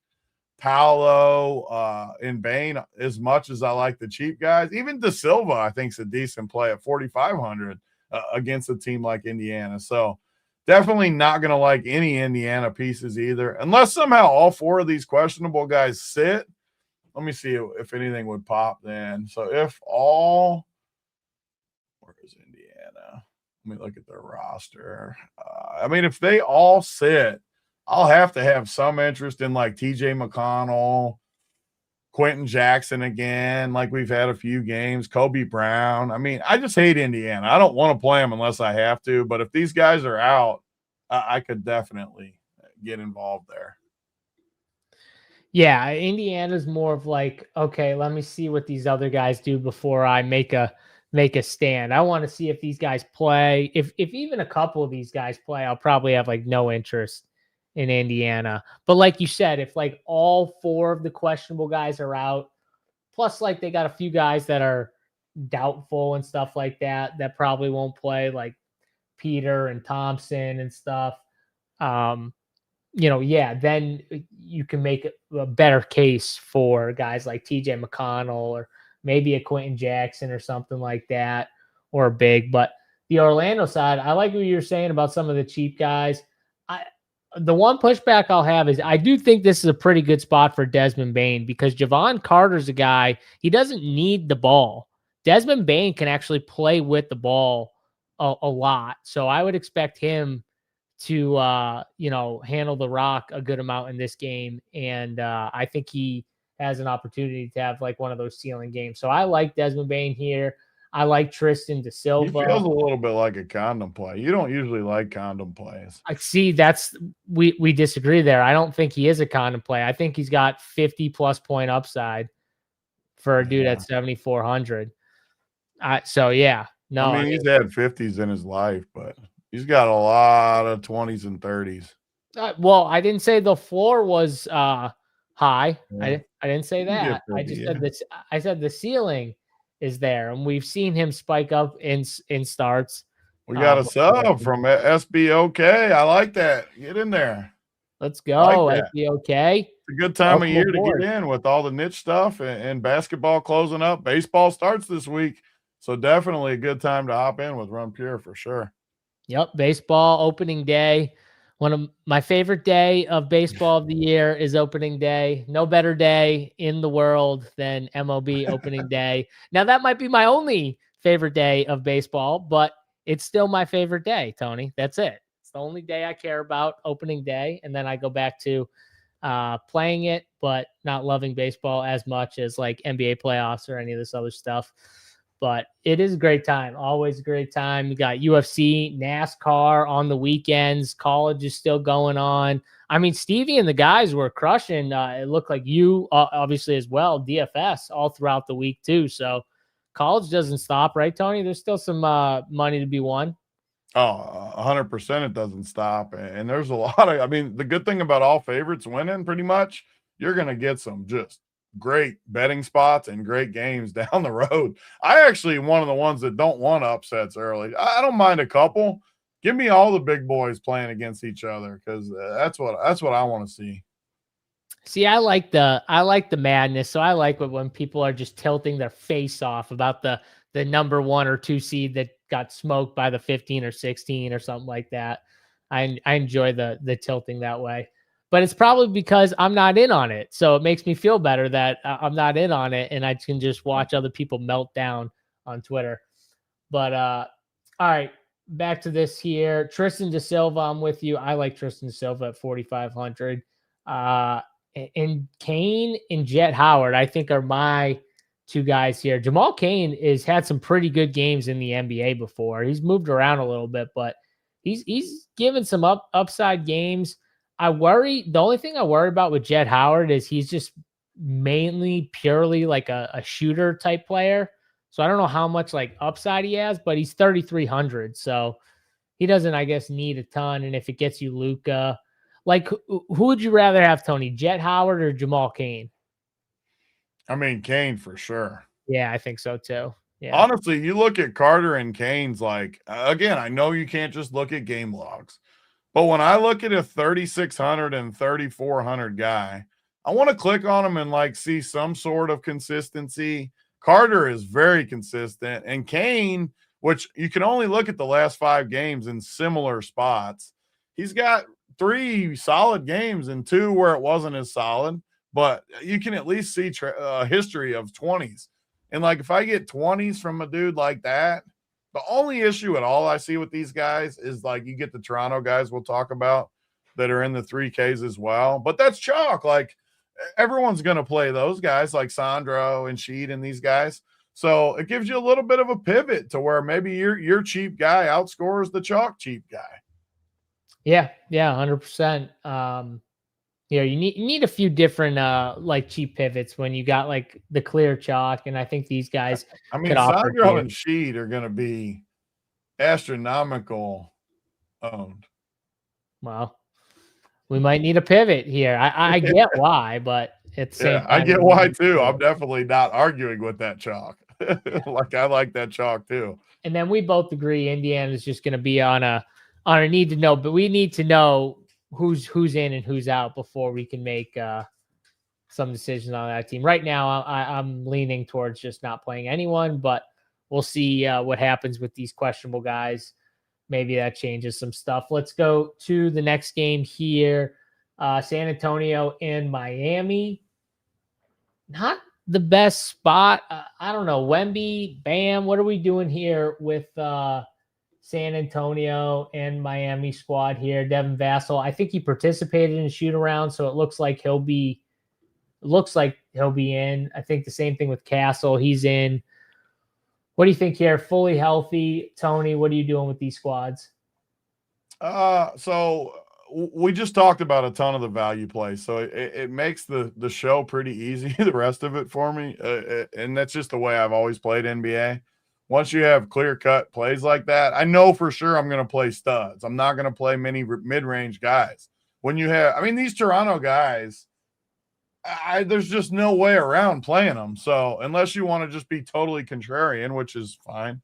Paolo and Bane as much as I like the cheap guys. Even De Silva, I think, is a decent play at 4,500 against a team like Indiana. So definitely not going to like any Indiana pieces either, unless somehow all 4 of these questionable guys sit. Let me see if anything would pop then. So if all, where is Indiana? Let me look at their roster. I mean, if they all sit, I'll have to have some interest in like TJ McConnell, Quentin Jackson again, like we've had a few games, Kobe Brown. I mean, I just hate Indiana. I don't want to play them unless I have to, but if these guys are out, I could definitely get involved there. Yeah, Indiana's more of like, okay, let me see what these other guys do before I make a stand. I want to see if these guys play. If even a couple of these guys play, I'll probably have like no interest in Indiana. But like you said, if like all 4 of the questionable guys are out, plus like they got a few guys that are doubtful and stuff like that probably won't play, like Peter and Thompson and stuff. Then you can make a better case for guys like TJ McConnell or maybe a Quentin Jackson or something like that, or a big. But the Orlando side, I like what you're saying about some of the cheap guys. The one pushback I'll have is I do think this is a pretty good spot for Desmond Bane, because Javon Carter's a guy, he doesn't need the ball. Desmond Bane can actually play with the ball a lot. So I would expect him to, handle the rock a good amount in this game. And I think he has an opportunity to have like one of those ceiling games. So I like Desmond Bane here. I like Tristan De Silva. He feels a little bit like a condom play. You don't usually like condom plays. I see. We disagree there. I don't think he is a condom play. I think he's got 50+ point upside for a dude at 7,400. So yeah, no. I mean, he's had 50s in his life, but he's got a lot of 20s and 30s. Well, I didn't say the floor was high. Yeah. I didn't say that. 50, I just said that. I said the ceiling is there, and we've seen him spike up in starts. We got a sub from SBOK. I like that. Get in there. Let's go, like SBOK. It's a good time of year to get in with all the niche stuff and basketball closing up. Baseball starts this week, so definitely a good time to hop in with Run Pure for sure. Yep, baseball opening day. One of my favorite day of baseball of the year is opening day. No better day in the world than MLB opening day. Now, that might be my only favorite day of baseball, but it's still my favorite day, Tony. That's it. It's the only day I care about, opening day. And then I go back to playing it, but not loving baseball as much as like NBA playoffs or any of this other stuff. But it is a great time. Always a great time. You got UFC, NASCAR on the weekends. College is still going on. I mean, Stevie and the guys were crushing. It looked like you, obviously, as well, DFS all throughout the week, too. So college doesn't stop, right, Tony? There's still some money to be won. Oh, 100% it doesn't stop. And there's a lot of, I mean, the good thing about all favorites winning pretty much, you're going to get some just great betting spots and great games down the road. I actually one of the ones that don't want upsets early. I don't mind a couple. Give me all the big boys playing against each other because that's what I want to see. See, I like the madness. So I like when people are just tilting their face off about the number 1 or 2 seed that got smoked by the 15 or 16 or something like that. I enjoy the tilting that way. But it's probably because I'm not in on it. So it makes me feel better that I'm not in on it and I can just watch other people melt down on Twitter. But all right, back to this here. Tristan Da Silva, I'm with you. I like Tristan Da Silva at 4,500. And Kane and Jet Howard, I think, are my 2 guys here. Jamal Cain has had some pretty good games in the NBA before. He's moved around a little bit, but he's given some upside games. The only thing I worry about with Jet Howard is he's just mainly purely like a shooter type player. So I don't know how much like upside he has, but he's 3,300. So he doesn't, I guess, need a ton. And if it gets you Luka, like who would you rather have, Tony? Jet Howard or Jamal Cain? I mean, Kane for sure. Yeah, I think so too. Yeah. Honestly, you look at Carter and Kane's like, again, I know you can't just look at game logs. But when I look at a 3,600 and 3,400 guy, I want to click on him and like see some sort of consistency. Carter is very consistent, and Kane, which you can only look at the last 5 games in similar spots, he's got 3 solid games and 2 where it wasn't as solid, but you can at least see a history of 20s. And like if I get 20s from a dude like that, the only issue at all I see with these guys is like you get the Toronto guys we'll talk about that are in the 3Ks as well. But that's chalk. Like everyone's going to play those guys like Sandro and Sheed and these guys. So it gives you a little bit of a pivot to where maybe your cheap guy outscores the chalk cheap guy. Yeah, 100%. You need a few different like cheap pivots when you got like the clear chalk, and I think these guys. I mean, Sandro and Sheed are going to be astronomical owned. Well, we might need a pivot here. I get why, but it's I get why too. I'm definitely not arguing with that chalk. Like I like that chalk too. And then we both agree Indiana is just going to be on a need to know, but we need to know who's in and who's out before we can make some decisions on that team. Right now, I'm leaning towards just not playing anyone, but we'll see what happens with these questionable guys. Maybe that changes some stuff. Let's go to the next game here. San Antonio and Miami. Not the best spot. I don't know. Wemby, Bam, what are we doing here with San Antonio and Miami squad here? Devin Vassell, I think he participated in shoot around, so it looks like he'll be in. I think the same thing with Castle. He's in. What do you think here? Fully healthy, Tony, what are you doing with these squads? So we just talked about a ton of the value plays, so it makes the show pretty easy, the rest of it for me. And that's just the way I've always played NBA. Once you have clear-cut plays like that, I know for sure I'm going to play studs. I'm not going to play many mid-range guys. When you have, I mean, these Toronto guys, there's just no way around playing them. So unless you want to just be totally contrarian, which is fine,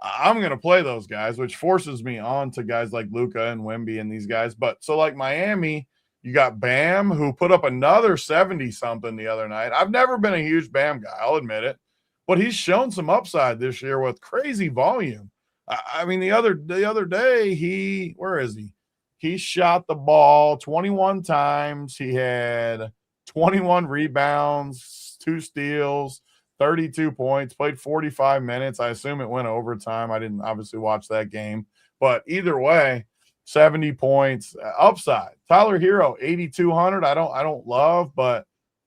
I'm going to play those guys, which forces me on to guys like Luka and Wemby and these guys. But so like Miami, you got Bam, who put up another 70-something the other night. I've never been a huge Bam guy, I'll admit it. But he's shown some upside this year with crazy volume. I mean, the other day, where is he? He shot the ball 21 times. He had 21 rebounds, 2 steals, 32 points, played 45 minutes. I assume it went overtime. I didn't obviously watch that game. But either way, 70 points. Upside. Tyler Hero, 8,200. I don't love, but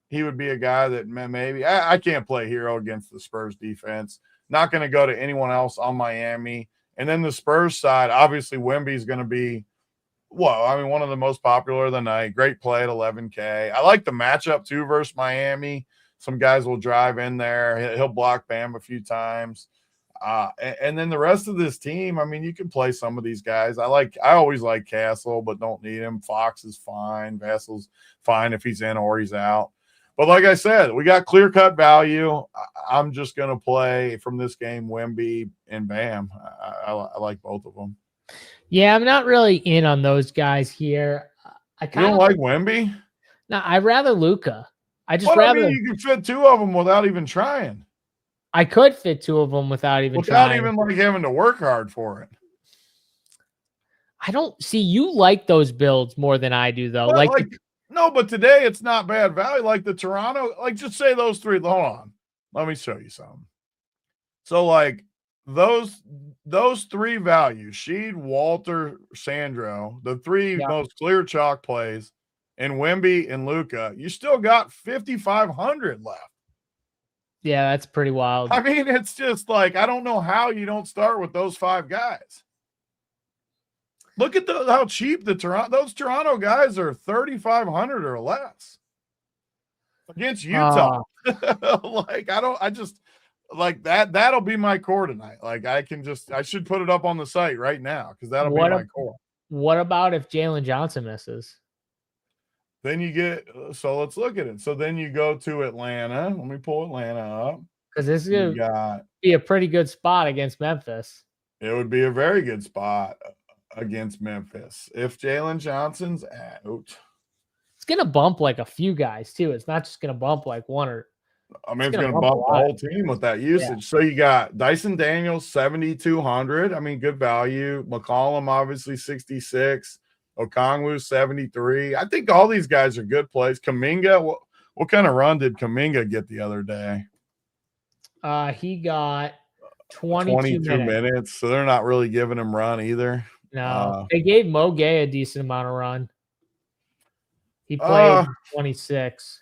he would be a guy that maybe I can't play Hero against the Spurs defense. Not going to go to anyone else on Miami. And then the Spurs side, obviously Wemby is going to be, one of the most popular of the night. Great play at 11K. I like the matchup too versus Miami. Some guys will drive in there. He'll block Bam a few times. And then the rest of this team, I mean, you can play some of these guys. I always like Castle, but don't need him. Fox is fine. Vessel's fine if he's in or he's out. But like I said, we got clear-cut value. I'm just going to play from this game Wemby and Bam. I like both of them. Yeah, I'm not really in on those guys here. You don't like Wemby? No, I'd rather Luka. You can fit two of them without even trying. I could fit two of them without even having to work hard for it. I don't see you like those builds more than I do, though. No, but today it's not bad value. Like the Toronto, just say those three. Hold on. Let me show you something. So like those three values, Sheed, Walter, Sandro, the three most clear chalk plays, and Wemby and Luka, you still got 5,500 left. Yeah, that's pretty wild. I mean, it's just like, I don't know how you don't start with those five guys. Look at how cheap those Toronto guys are, 3,500 or less against Utah. That'll be my core tonight. I should put it up on the site right now because that'll be my core. What about if Jalen Johnson misses? Then you so let's look at it. So then you go to Atlanta. Let me pull Atlanta up. Because this is going to be a pretty good spot against Memphis. It would be a very good spot against Memphis if Jalen Johnson's out. It's going to bump like a few guys too. It's not just going to bump like one or. I mean, it's going to bump the whole team with that usage. Yeah. So you got Dyson Daniels, 7,200. I mean, good value. McCollum, obviously 66. Okongwu, 73. I think all these guys are good plays. Kuminga, what kind of run did Kuminga get the other day? He got 22 minutes. So they're not really giving him run either. No, they gave Mo Gay a decent amount of run. He played 26.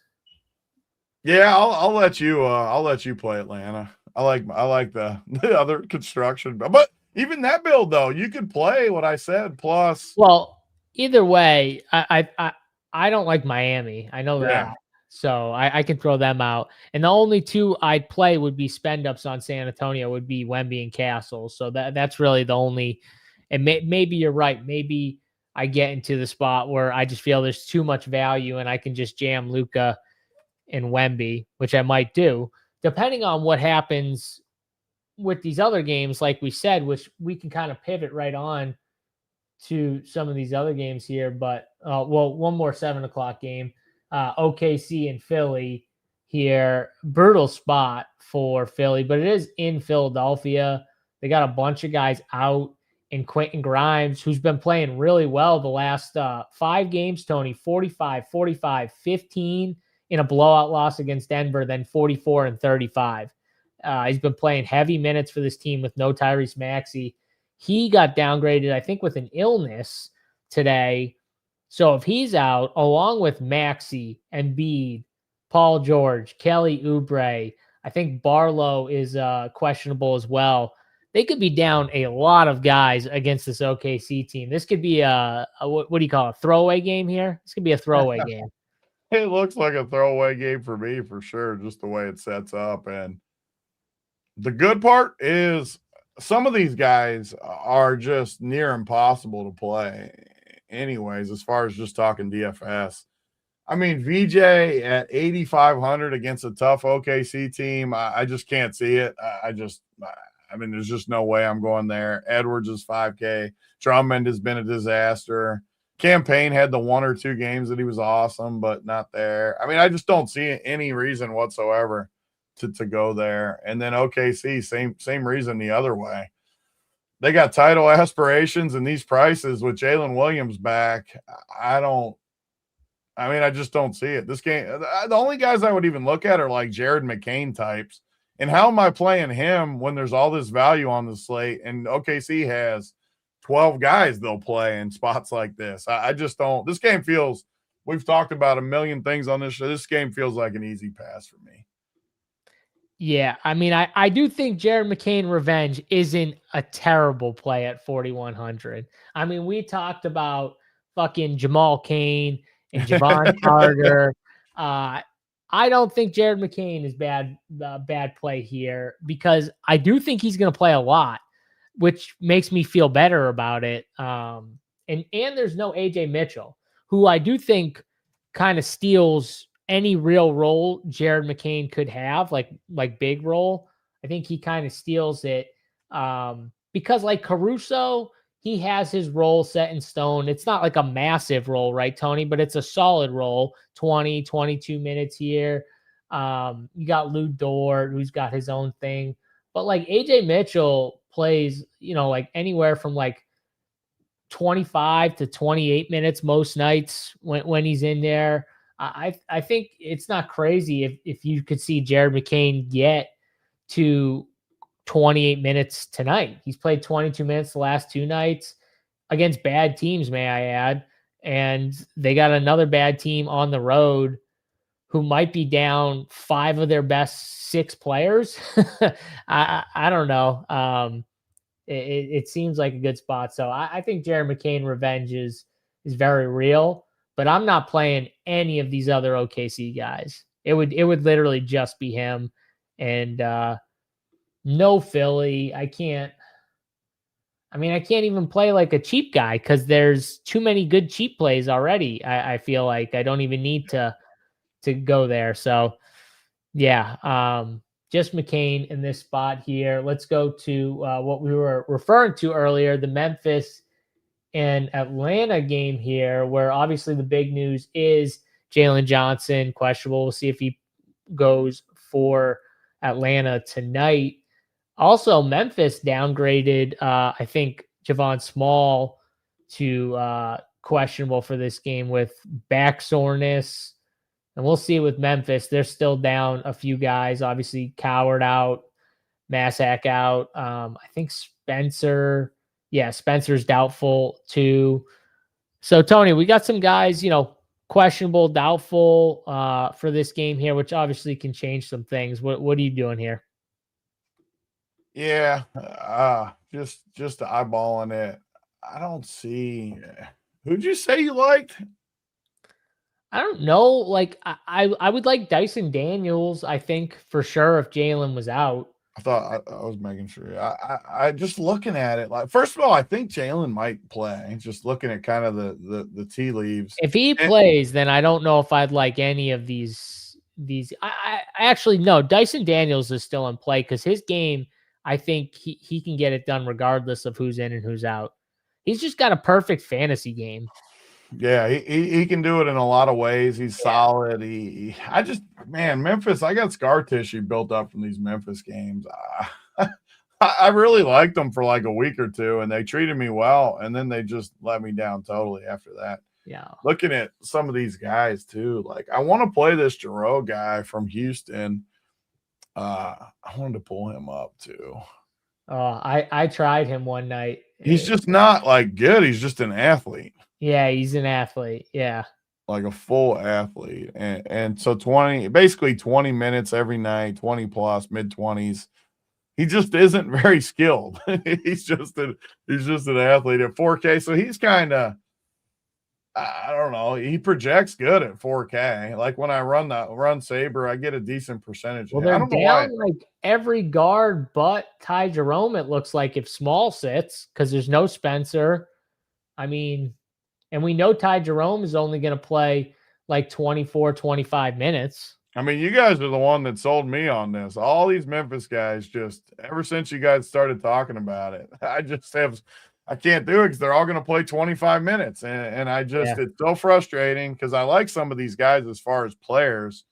Yeah, I'll let you play Atlanta. I like the other construction, but even that build though, you could play what I said plus. Well, either way, I don't like Miami. I know that. So I can throw them out. And the only two I'd play would be spend ups on San Antonio would be Wemby and Castle. So that's really the only. And maybe you're right. Maybe I get into the spot where I just feel there's too much value and I can just jam Luka and Wemby, which I might do, depending on what happens with these other games, like we said, which we can kind of pivot right on to some of these other games here. But, one more 7 o'clock game, OKC and Philly here. Brutal spot for Philly, but it is in Philadelphia. They got a bunch of guys out. And Quentin Grimes, who's been playing really well the last 5 games, Tony, 45, 45, 15 in a blowout loss against Denver, then 44 and 35. He's been playing heavy minutes for this team with no Tyrese Maxey. He got downgraded, I think, with an illness today. So if he's out, along with Maxey, Embiid, Paul George, Kelly Oubre, I think Barlow is questionable as well. They could be down a lot of guys against this OKC team. This could be what do you call it, a throwaway game here? This could be a throwaway game. It looks like a throwaway game for me, for sure, just the way it sets up. And the good part is some of these guys are just near impossible to play anyways, as far as just talking DFS. I mean, VJ at 8,500 against a tough OKC team, I just can't see it. I mean, there's just no way I'm going there. Edwards is 5K. Drummond has been a disaster. Campaign had the 1 or 2 games that he was awesome, but not there. I mean, I just don't see any reason whatsoever to go there. And then OKC, same reason the other way. They got title aspirations and these prices with Jalen Williams back. I just don't see it. This game, the only guys I would even look at are like Jared McCain types. And how am I playing him when there's all this value on the slate and OKC has 12 guys they'll play in spots like this. I just don't. This game feels, we've talked about a million things on this show. This game feels like an easy pass for me. Yeah, I mean, I do think Jared McCain revenge isn't a terrible play at 4,100. I mean, we talked about fucking Jamal Cain and Javon Carter. I don't think Jared McCain is bad play here because I do think he's going to play a lot, which makes me feel better about it. And there's no AJ Mitchell, who I do think kind of steals any real role Jared McCain could have, like big role. I think he kind of steals it because like Caruso, he has his role set in stone. It's not like a massive role, right, Tony? But it's a solid role, 20, 22 minutes here. You got Lou Dort, who's got his own thing. But like AJ Mitchell plays, like anywhere from like 25 to 28 minutes most nights when he's in there. I think it's not crazy if you could see Jared McCain get to 28 minutes tonight. He's played 22 minutes the last 2 nights against bad teams, may I add. And they got another bad team on the road who might be down 5 of their best 6 players. I don't know. It seems like a good spot. So I think Jared McCain revenge is very real. But I'm not playing any of these other OKC guys. It would literally just be him, and no Philly. I can't even play like a cheap guy because there's too many good cheap plays already. I feel like I don't even need to go there. So yeah, just McCain in this spot here. Let's go to what we were referring to earlier, the Memphis and Atlanta game here, where obviously the big news is Jalen Johnson questionable. We'll see if he goes for Atlanta tonight. Also, Memphis downgraded, I think, Javon Small to questionable for this game with back soreness. And we'll see with Memphis. They're still down a few guys. Obviously, Coward out, Massac out. I think Spencer's doubtful too. So Tony, we got some guys, questionable, doubtful for this game here, which obviously can change some things. What are you doing here? Yeah, just eyeballing it. I don't see. Who'd you say you liked? I don't know. Like I would like Dyson Daniels, I think, for sure, if Jalen was out. I thought I was making sure. I just looking at it, like, first of all, I think Jalen might play. Just looking at kind of the tea leaves. If he plays, then I don't know if I'd like any of these. I actually no. Dyson Daniels is still in play because his game, I think he can get it done regardless of who's in and who's out. He's just got a perfect fantasy game. Yeah, he can do it in a lot of ways. He's solid. Memphis, I got scar tissue built up from these Memphis games. I really liked them for like a week or two, and they treated me well, and then they just let me down totally after that. Yeah. Looking at some of these guys too, like I want to play this Giroux guy from Houston. I wanted to pull him up too. I tried him one night. He's just not like good. He's just an athlete. Yeah, he's an athlete. Yeah. Like a full athlete. And so 20 minutes every night, 20 plus, mid-20s. He just isn't very skilled. he's just an athlete at 4K. So he's kind of, I don't know. He projects good at 4K. Like when I run Saber, I get a decent percentage. Well, they're down like every guard but Ty Jerome, it looks like, if Small sits, because there's no Spencer. I mean, and we know Ty Jerome is only going to play like 24, 25 minutes. I mean, you guys are the one that sold me on this. All these Memphis guys, just ever since you guys started talking about it, I can't do it because they're all going to play 25 minutes. And it's so frustrating because I like some of these guys as far as players,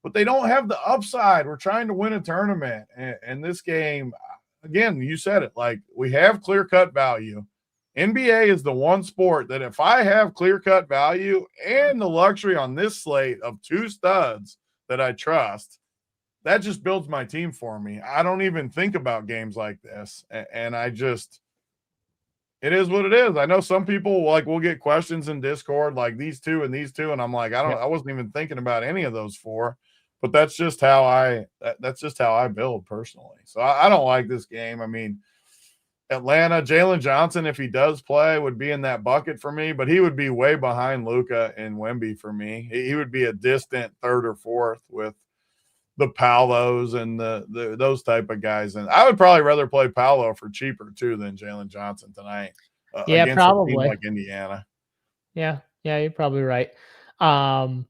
but they don't have the upside. We're trying to win a tournament. And this game, again, you said it, like we have clear-cut value. NBA is the one sport that if I have clear-cut value and the luxury on this slate of 2 studs that I trust, that just builds my team for me. I don't even think about games like this. And It is what it is. I know some people will get questions in Discord like these two and these two, and I'm like, I wasn't even thinking about any of those four, but that's just how I build personally. So I don't like this game. I mean, Atlanta, Jalen Johnson, if he does play, would be in that bucket for me, but he would be way behind Luka and Wemby for me. He would be a distant third or fourth with the Palos and the those type of guys. And I would probably rather play Paolo for cheaper too than Jalen Johnson tonight. Yeah, against probably. a team like Indiana. Yeah, you're probably right. And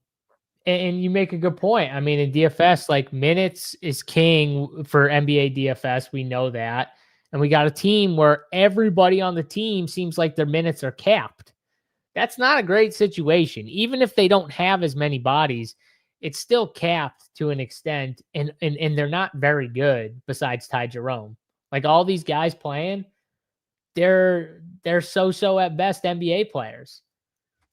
you make a good point. I mean, in DFS, like minutes is king for NBA DFS. We know that. And we got a team where everybody on the team seems like their minutes are capped. That's not a great situation. Even if they don't have as many bodies, it's still capped to an extent. And they're not very good besides Ty Jerome. Like all these guys playing, they're so-so at best NBA players.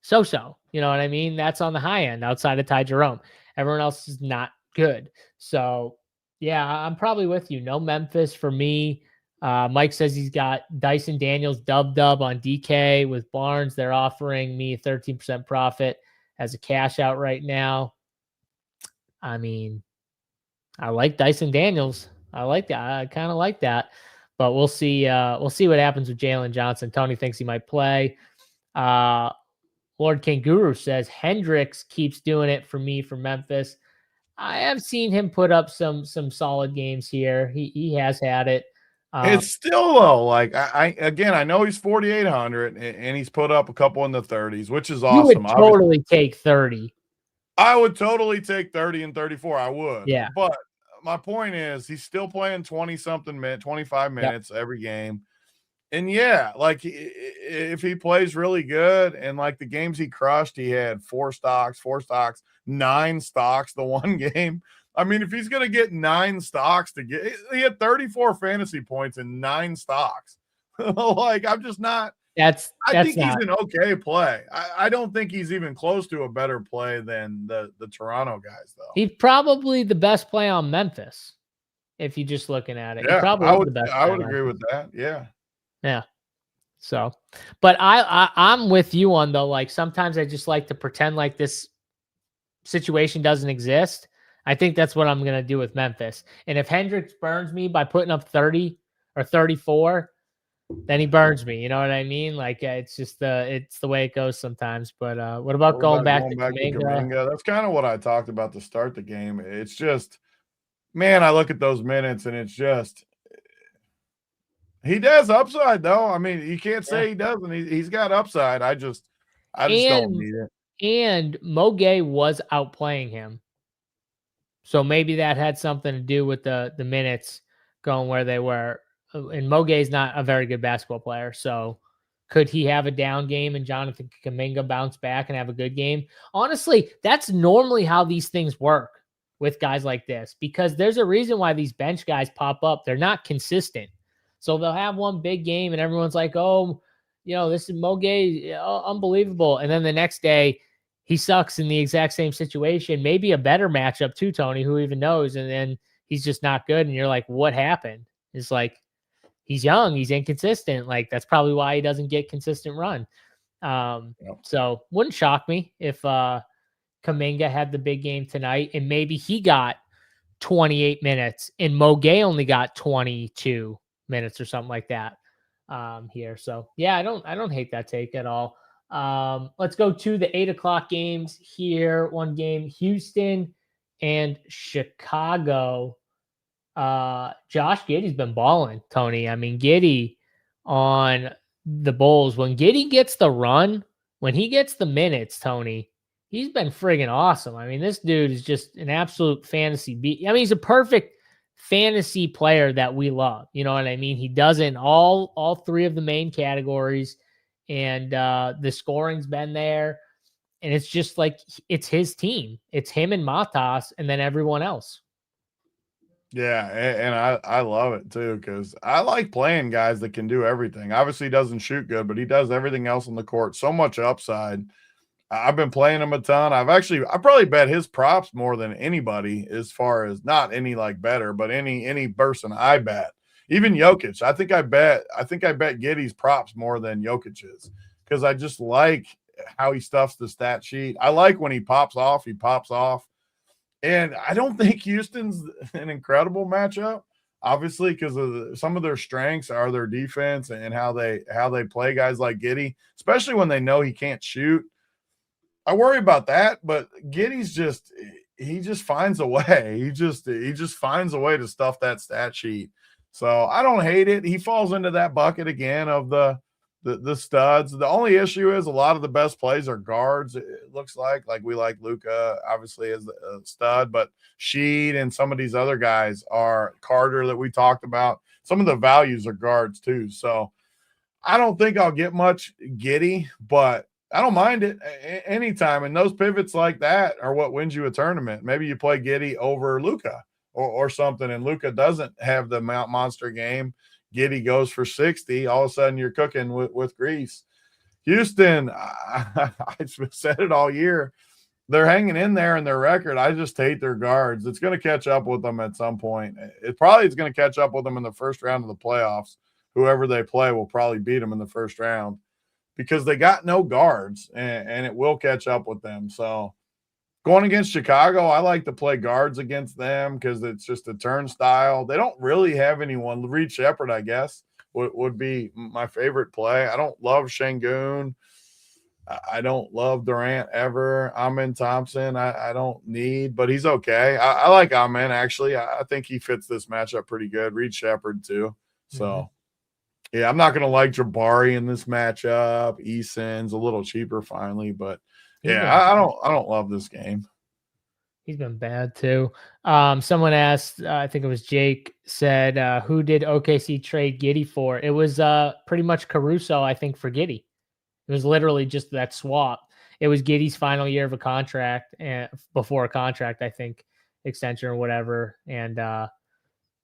So-so, you know what I mean? That's on the high end outside of Ty Jerome. Everyone else is not good. So, yeah, I'm probably with you. No Memphis for me. Mike says he's got Dyson Daniels dub on DK with Barnes. They're offering me 13% profit as a cash out right now. I mean, I like Dyson Daniels. I like that. I kind of like that. But we'll see. We'll see what happens with Jalen Johnson. Tony thinks he might play. Lord King Guru says Hendricks keeps doing it for me for Memphis. I have seen him put up some solid games here. He has had it. It's still low. Like I know he's 4,800 and he's put up a couple in the 30s, which is awesome. You would totally take 30. I would totally take 30 and 34. I would. Yeah. But my point is he's still playing 25 minutes every game. And yeah, like if he plays really good and like the games he crushed, he had 4 stocks, 9 stocks the one game. I mean, if he's going to get 9 stocks he had 34 fantasy points and 9 stocks. Like I'm just not. I think he's an okay play. I don't think he's even close to a better play than the Toronto guys, though. He's probably the best play on Memphis if you're just looking at it. Yeah, I would agree with that. Yeah. Yeah. So, but I'm with you on though. Like sometimes I just like to pretend like this situation doesn't exist. I think that's what I'm going to do with Memphis. And if Hendricks burns me by putting up 30 or 34, then he burns me. You know what I mean? Like it's just it's the way it goes sometimes. But what about going back to Kuminga? That's kind of what I talked about to start the game. It's just, man, I look at those minutes and it's just, he does upside though. I mean, you can't say he doesn't. He's got upside. I just don't need it. And Moget was outplaying him. So maybe that had something to do with the minutes going where they were. And Moget's not a very good basketball player. So could he have a down game and Jonathan Kuminga bounce back and have a good game? Honestly, that's normally how these things work with guys like this, because there's a reason why these bench guys pop up. They're not consistent. So they'll have one big game and everyone's like, oh, you know, this is Moget, unbelievable. And then the next day he sucks in the exact same situation, maybe a better matchup too, Tony, who even knows? And then he's just not good. And you're like, what happened? It's like, he's young, he's inconsistent. Like that's probably why he doesn't get consistent run. So wouldn't shock me if Kuminga had the big game tonight and maybe he got 28 minutes and Moget only got 22 minutes or something like that here. So yeah, I don't hate that take at all. Let's go to the 8:00 games here. One game, Houston and Chicago. Josh Giddey's been balling, Tony. I mean, Giddey on the Bulls, when Giddey gets the run, when he gets the minutes, Tony, he's been friggin' awesome. I mean, this dude is just an absolute fantasy beat. I mean, he's a perfect fantasy player that we love. You know what I mean? He does it in all 3 of the main categories, and the scoring's been there. And it's just like, it's his team. It's him and Matas and then everyone else. Yeah, and I love it too, because I like playing guys that can do everything. Obviously, he doesn't shoot good, but he does everything else on the court. So much upside. I've been playing him a ton. I probably bet his props more than anybody, as far as not any like better, but any person I bet. Even Jokic. I think I bet Giddey's props more than Jokic's because I just like how he stuffs the stat sheet. I like when he pops off. And I don't think Houston's an incredible matchup, obviously, because of some of their strengths are their defense and how they play guys like Giddey, especially when they know he can't shoot. I worry about that, but Giddey's just finds a way. He just finds a way to stuff that stat sheet. So I don't hate it. He falls into that bucket again of the studs. The only issue is a lot of the best plays are guards. It looks like we like Luka obviously as a stud, but Sheed and some of these other guys are Carter that we talked about. Some of the values are guards too. So I don't think I'll get much Giddey, but I don't mind it anytime. And those pivots like that are what wins you a tournament. Maybe you play Giddey over Luka or something, and Luka doesn't have the monster game. Giddey goes for 60. All of a sudden, you're cooking with grease. Houston, I've said it all year. They're hanging in there in their record. I just hate their guards. It's going to catch up with them at some point. It probably is going to catch up with them in the first round of the playoffs. Whoever they play will probably beat them in the first round because they got no guards, and it will catch up with them. So going against Chicago, I like to play guards against them because it's just a turnstile. They don't really have anyone. Reed Shepherd, I guess, would be my favorite play. I don't love Şengün. I don't love Durant ever. Amen Thompson, I don't need, but he's okay. I like Amen, actually. I think he fits this matchup pretty good. Reed Shepherd, too. So, yeah, I'm not going to like Jabari in this matchup. Eason's a little cheaper finally, but yeah, I don't love this game. He's been bad too. Someone asked, I think it was Jake, said, who did OKC trade Giddey for? It was pretty much Caruso, I think, for Giddey. It was literally just that swap. It was Giddey's final year of a contract and before a contract, I think, extension or whatever. And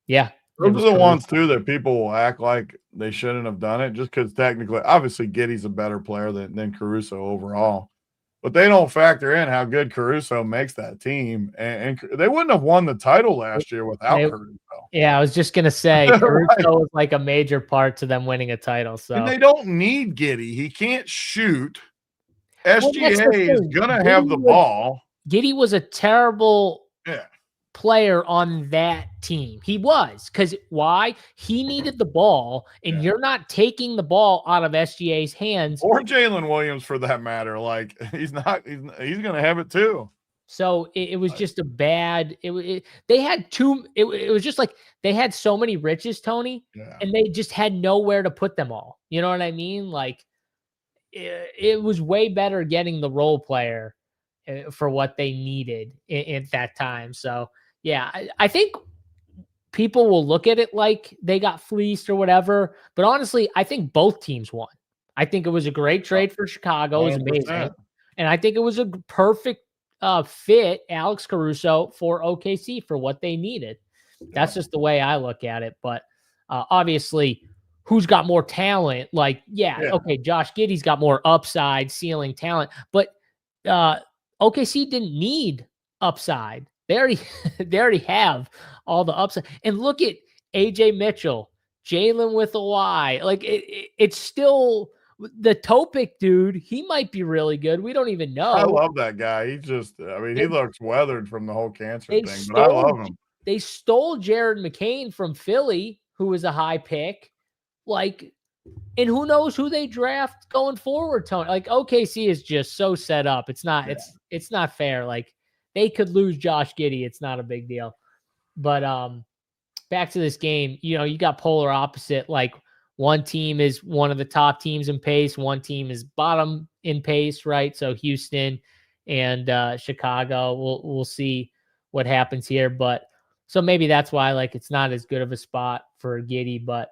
yeah. Those are the ones too that people will act like they shouldn't have done it just because technically, obviously, Giddey's a better player than Caruso overall. But they don't factor in how good Caruso makes that team. And they wouldn't have won the title last year without Caruso. Yeah, I was just going to say, Caruso was like a major part to them winning a title. So and they don't need Giddey. He can't shoot. SGA is going to have the ball. Giddey was a terrible player on that team. He was. Because why? He needed the ball, and you're not taking the ball out of SGA's hands. Or Jalen Williams, for that matter. Like, he's going to have it too. So it was just a bad. They had two. It was just like they had so many riches, Tony, and they just had nowhere to put them all. You know what I mean? Like, it was way better getting the role player for what they needed at that time. So yeah, I think people will look at it like they got fleeced or whatever. But honestly, I think both teams won. I think it was a great trade for Chicago. It was amazing. And I think it was a perfect fit, Alex Caruso, for OKC for what they needed. That's just the way I look at it. But obviously, who's got more talent? Like, okay, Josh Giddey's got more upside, ceiling talent. But OKC didn't need upside. They already have all the upside. And look at AJ Mitchell, Jalen with a Y. Like, it's still the Topic dude. He might be really good. We don't even know. I love that guy. He just, he looks weathered from the whole cancer thing, but I love him. They stole Jared McCain from Philly, who was a high pick. Like, and who knows who they draft going forward, Tony. Like, OKC is just so set up. It's not, it's not fair. Like, they could lose Josh Giddey. It's not a big deal. But back to this game, you got polar opposite. Like, one team is one of the top teams in pace. One team is bottom in pace, right? So Houston and Chicago. We'll see what happens here. But so maybe that's why, like, it's not as good of a spot for Giddey. But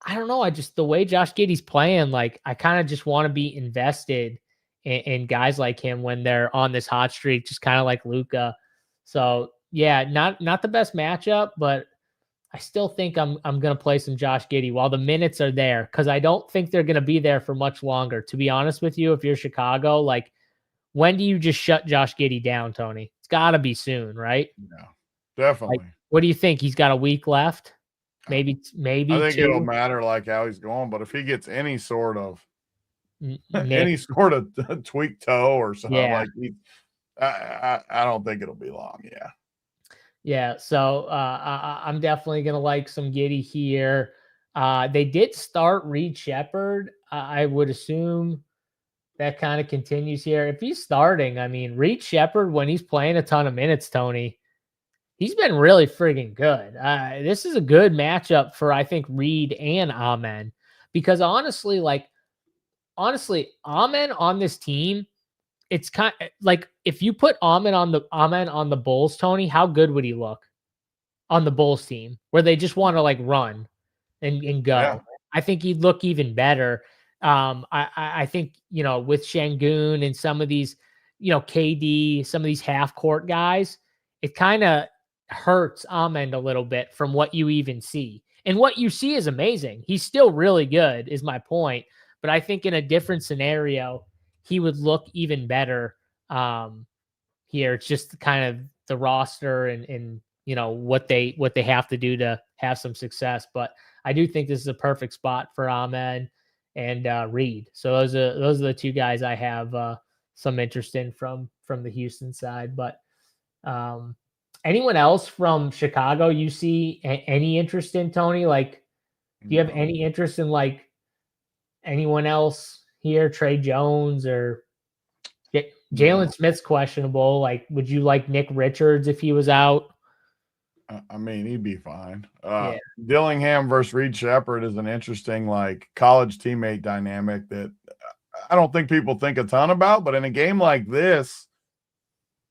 I don't know. The way Josh Giddey's playing, like, I kind of just want to be invested in guys like him when they're on this hot streak, just kind of like Luka. So yeah, not the best matchup, but I still think I'm going to play some Josh Giddey while the minutes are there, because I don't think they're going to be there for much longer. To be honest with you, if you're Chicago, like, when do you just shut Josh Giddey down, Tony? It's got to be soon, right? Yeah, definitely. Like, what do you think? He's got a week left? maybe I think 2. it'll matter like how he's going, but if he gets any sort of Nick, tweaked toe or something, yeah. I don't think it'll be long. Yeah. Yeah, so I'm definitely gonna like some Giddy here. They did start Reed Shepherd. I would assume that kind of continues here. If he's starting, I mean, Reed Shepherd, when he's playing a ton of minutes, Tony, he's been really friggin' good. This is a good matchup for, I think, Reed and Amen. Because honestly, Amen on this team, it's kind of like if you put Amen on the Bulls, Tony, how good would he look on the Bulls team where they just want to like run and go? Yeah. I think he'd look even better. I think, with Şengün and some of these, KD, some of these half court guys, it kind of hurts Amen a little bit from what you even see. And what you see is amazing. He's still really good, is my point. But I think in a different scenario, he would look even better here. It's just kind of the roster and what they have to do to have some success. But I do think this is a perfect spot for Ahmed and Reed. So those are the two guys I have some interest in from the Houston side. But anyone else from Chicago you see any interest in, Tony? Like, do you have any interest in like anyone else here? Trey Jones or Jalen Smith's questionable. Like, would you like Nick Richards if he was out? I mean, he'd be fine. Yeah. Dillingham versus Reed Shepherd is an interesting, like, college teammate dynamic that I don't think people think a ton about. But in a game like this,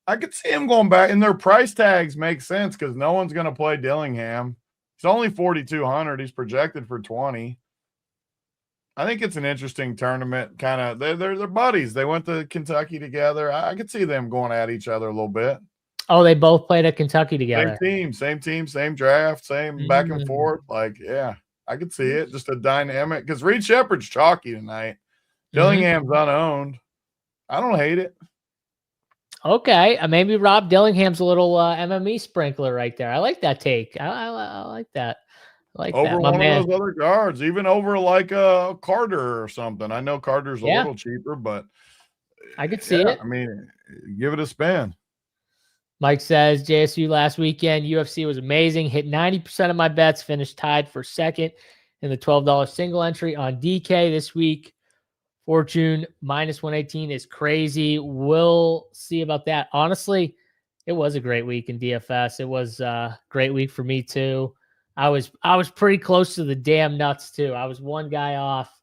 I could see him going back. And their price tags make sense because no one's going to play Dillingham. He's only 4,200. He's projected for 20. I think it's an interesting tournament. Kind of, they're buddies. They went to Kentucky together. I could see them going at each other a little bit. Oh, they both played at Kentucky together. Same team, same draft, same back and forth. Like, yeah, I could see it. Just a dynamic because Reed Shepherd's chalky tonight. Dillingham's unowned. I don't hate it. Okay, maybe Rob Dillingham's a little MME sprinkler right there. I like that take. I like that. Over that. One of those other guards, even over like a Carter or something. I know Carter's a little cheaper, but I could see it. I mean, give it a spin. Mike says JSU last weekend, UFC was amazing. Hit 90% of my bets, finished tied for second in the $12 single entry on DK this week. Fortune -118 is crazy. We'll see about that. Honestly, it was a great week in DFS. It was a great week for me too. I was pretty close to the damn nuts too. I was one guy off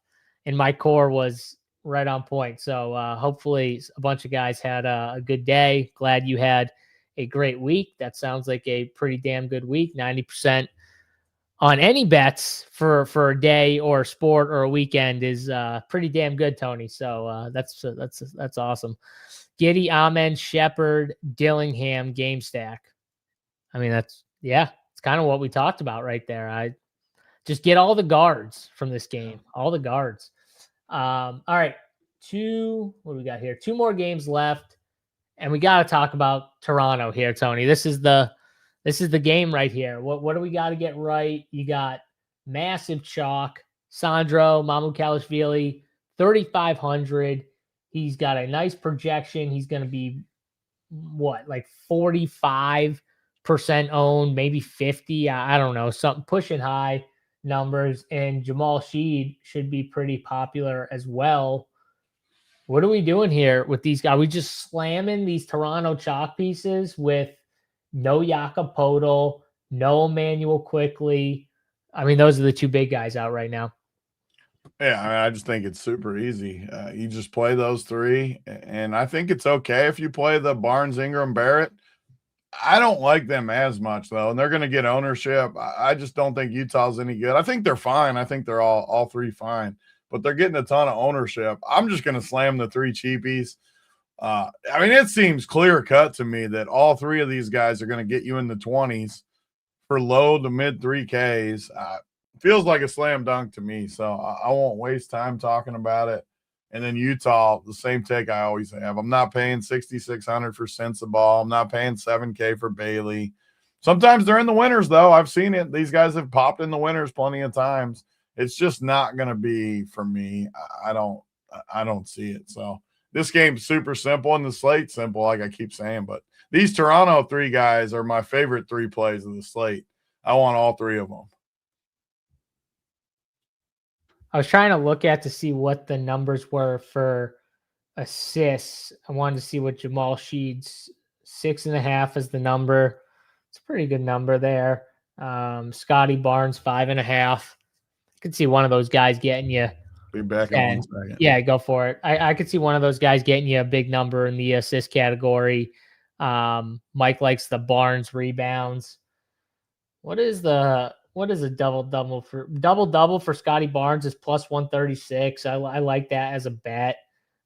and my core was right on point. So hopefully a bunch of guys had a good day. Glad you had a great week. That sounds like a pretty damn good week. 90% on any bets for a day or a sport or a weekend is pretty damn good, Tony. So that's awesome. Giddy, Amen, Shepherd, Dillingham, game stack. I mean, it's kind of what we talked about right there. I just get all the guards from this game, all the guards. All right. What do we got here? 2 more games left. And we got to talk about Toronto here, Tony. This is the game right here. What do we got to get right? You got massive chalk. Sandro Mamukelashvili, 3,500. He's got a nice projection. He's going to be like 45% owned, maybe 50. I don't know, something pushing high numbers. And Jamal Sheed should be pretty popular as well. What are we doing here with these guys? Are we just slamming these Toronto chalk pieces with no Jakob Poeltl, no Emmanuel Quickly? I mean, those are the 2 big guys out right now. Yeah, I mean, I just think it's super easy. You just play those 3, and I think it's okay if you play the Barnes, Ingram, Barrett. I don't like them as much, though, and they're going to get ownership. I just don't think Utah's any good. I think they're fine. I think they're all 3 fine. But they're getting a ton of ownership. I'm just going to slam the 3 cheapies. I mean, it seems clear cut to me that all 3 of these guys are going to get you in the 20s for low to mid 3Ks. Feels like a slam dunk to me. So I won't waste time talking about it. And then Utah, the same take I always have. I'm not paying $6,600 for Sensabaugh. I'm not paying $7K for Bailey. Sometimes they're in the winners, though. I've seen it. These guys have popped in the winners plenty of times. It's just not going to be for me. I don't see it. So this game's super simple and the slate's simple, like I keep saying. But these Toronto 3 guys are my favorite 3 plays of the slate. I want all 3 of them. I was trying to look at to see what the numbers were for assists. I wanted to see what Jamal Sheed's 6.5 is the number. It's a pretty good number there. Scotty Barnes 5.5. I could see one of those guys getting you. Be back in 1 second. Yeah, go for it. I could see one of those guys getting you a big number in the assist category. Mike likes the Barnes rebounds. What is a double-double for Scotty Barnes is plus 136. I like that as a bet.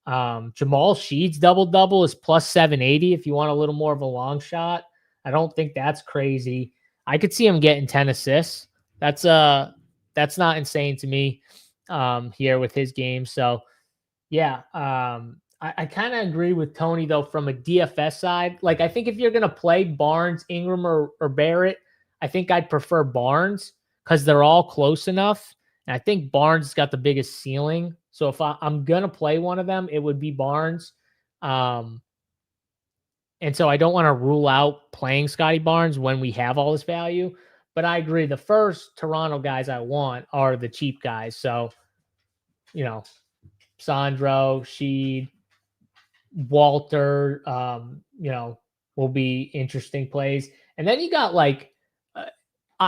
Jamal Sheed's double-double is plus 780 if you want a little more of a long shot. I don't think that's crazy. I could see him getting 10 assists. That's not insane to me here with his game. So yeah, I kind of agree with Tony though from a DFS side. Like I think if you're gonna play Barnes, Ingram, or Barrett, I think I'd prefer Barnes because they're all close enough. And I think Barnes has got the biggest ceiling. So if I'm going to play one of them, it would be Barnes. And so I don't want to rule out playing Scotty Barnes when we have all this value. But I agree. The first Toronto guys I want are the cheap guys. So, Sandro, Sheed, Walter, will be interesting plays. And then you got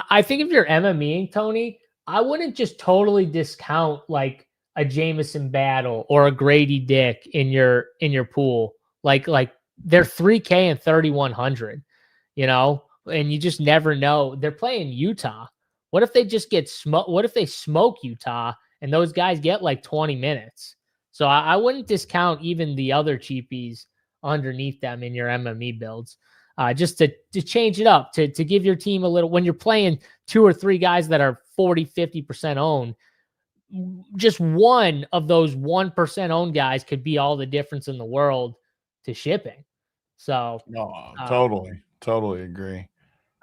I think if you're MMEing, Tony, I wouldn't just totally discount like a Jameson Battle or a Grady Dick in your pool. Like they're 3K and 3,100, and you just never know. They're playing Utah. What if they just get smoked? What if they smoke Utah and those guys get like 20 minutes? So I wouldn't discount even the other cheapies underneath them in your MME builds. Just to change it up, to give your team a little, when you're playing 2 or 3 guys that are 40, 50% owned, just one of those 1% owned guys could be all the difference in the world to shipping. So totally agree.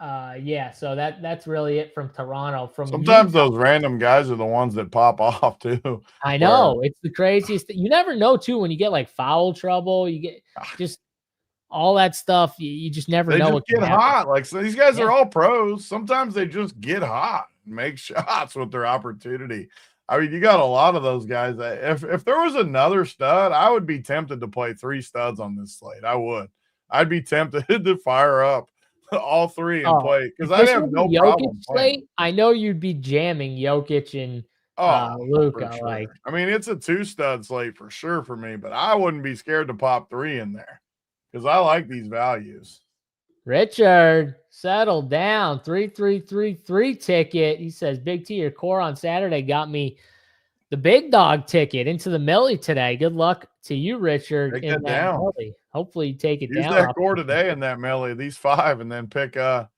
Yeah, so that's really it from Toronto. Sometimes those random guys are the ones that pop off too. I know, it's the craziest thing. You never know too when you get like foul trouble, you get just all that stuff. You just never know. They just get hot. Like, so these guys are all pros. Sometimes they just get hot and make shots with their opportunity. I mean, you got a lot of those guys. If there was another stud, I would be tempted to play 3 studs on this slate. I would. I'd be tempted to fire up all 3 and play because I have no problem playing. I know you'd be jamming Jokic and Luka. Sure. Like, I mean, it's a 2-stud slate for sure for me, but I wouldn't be scared to pop 3 in there because I like these values. Richard, settle down. 3333 ticket. He says, Big T, your core on Saturday got me the big dog ticket into the millie today. Good luck to you, Richard. Take that down. Millie. Hopefully you take it Use down. Use that core today in that millie, these 5, and then pick your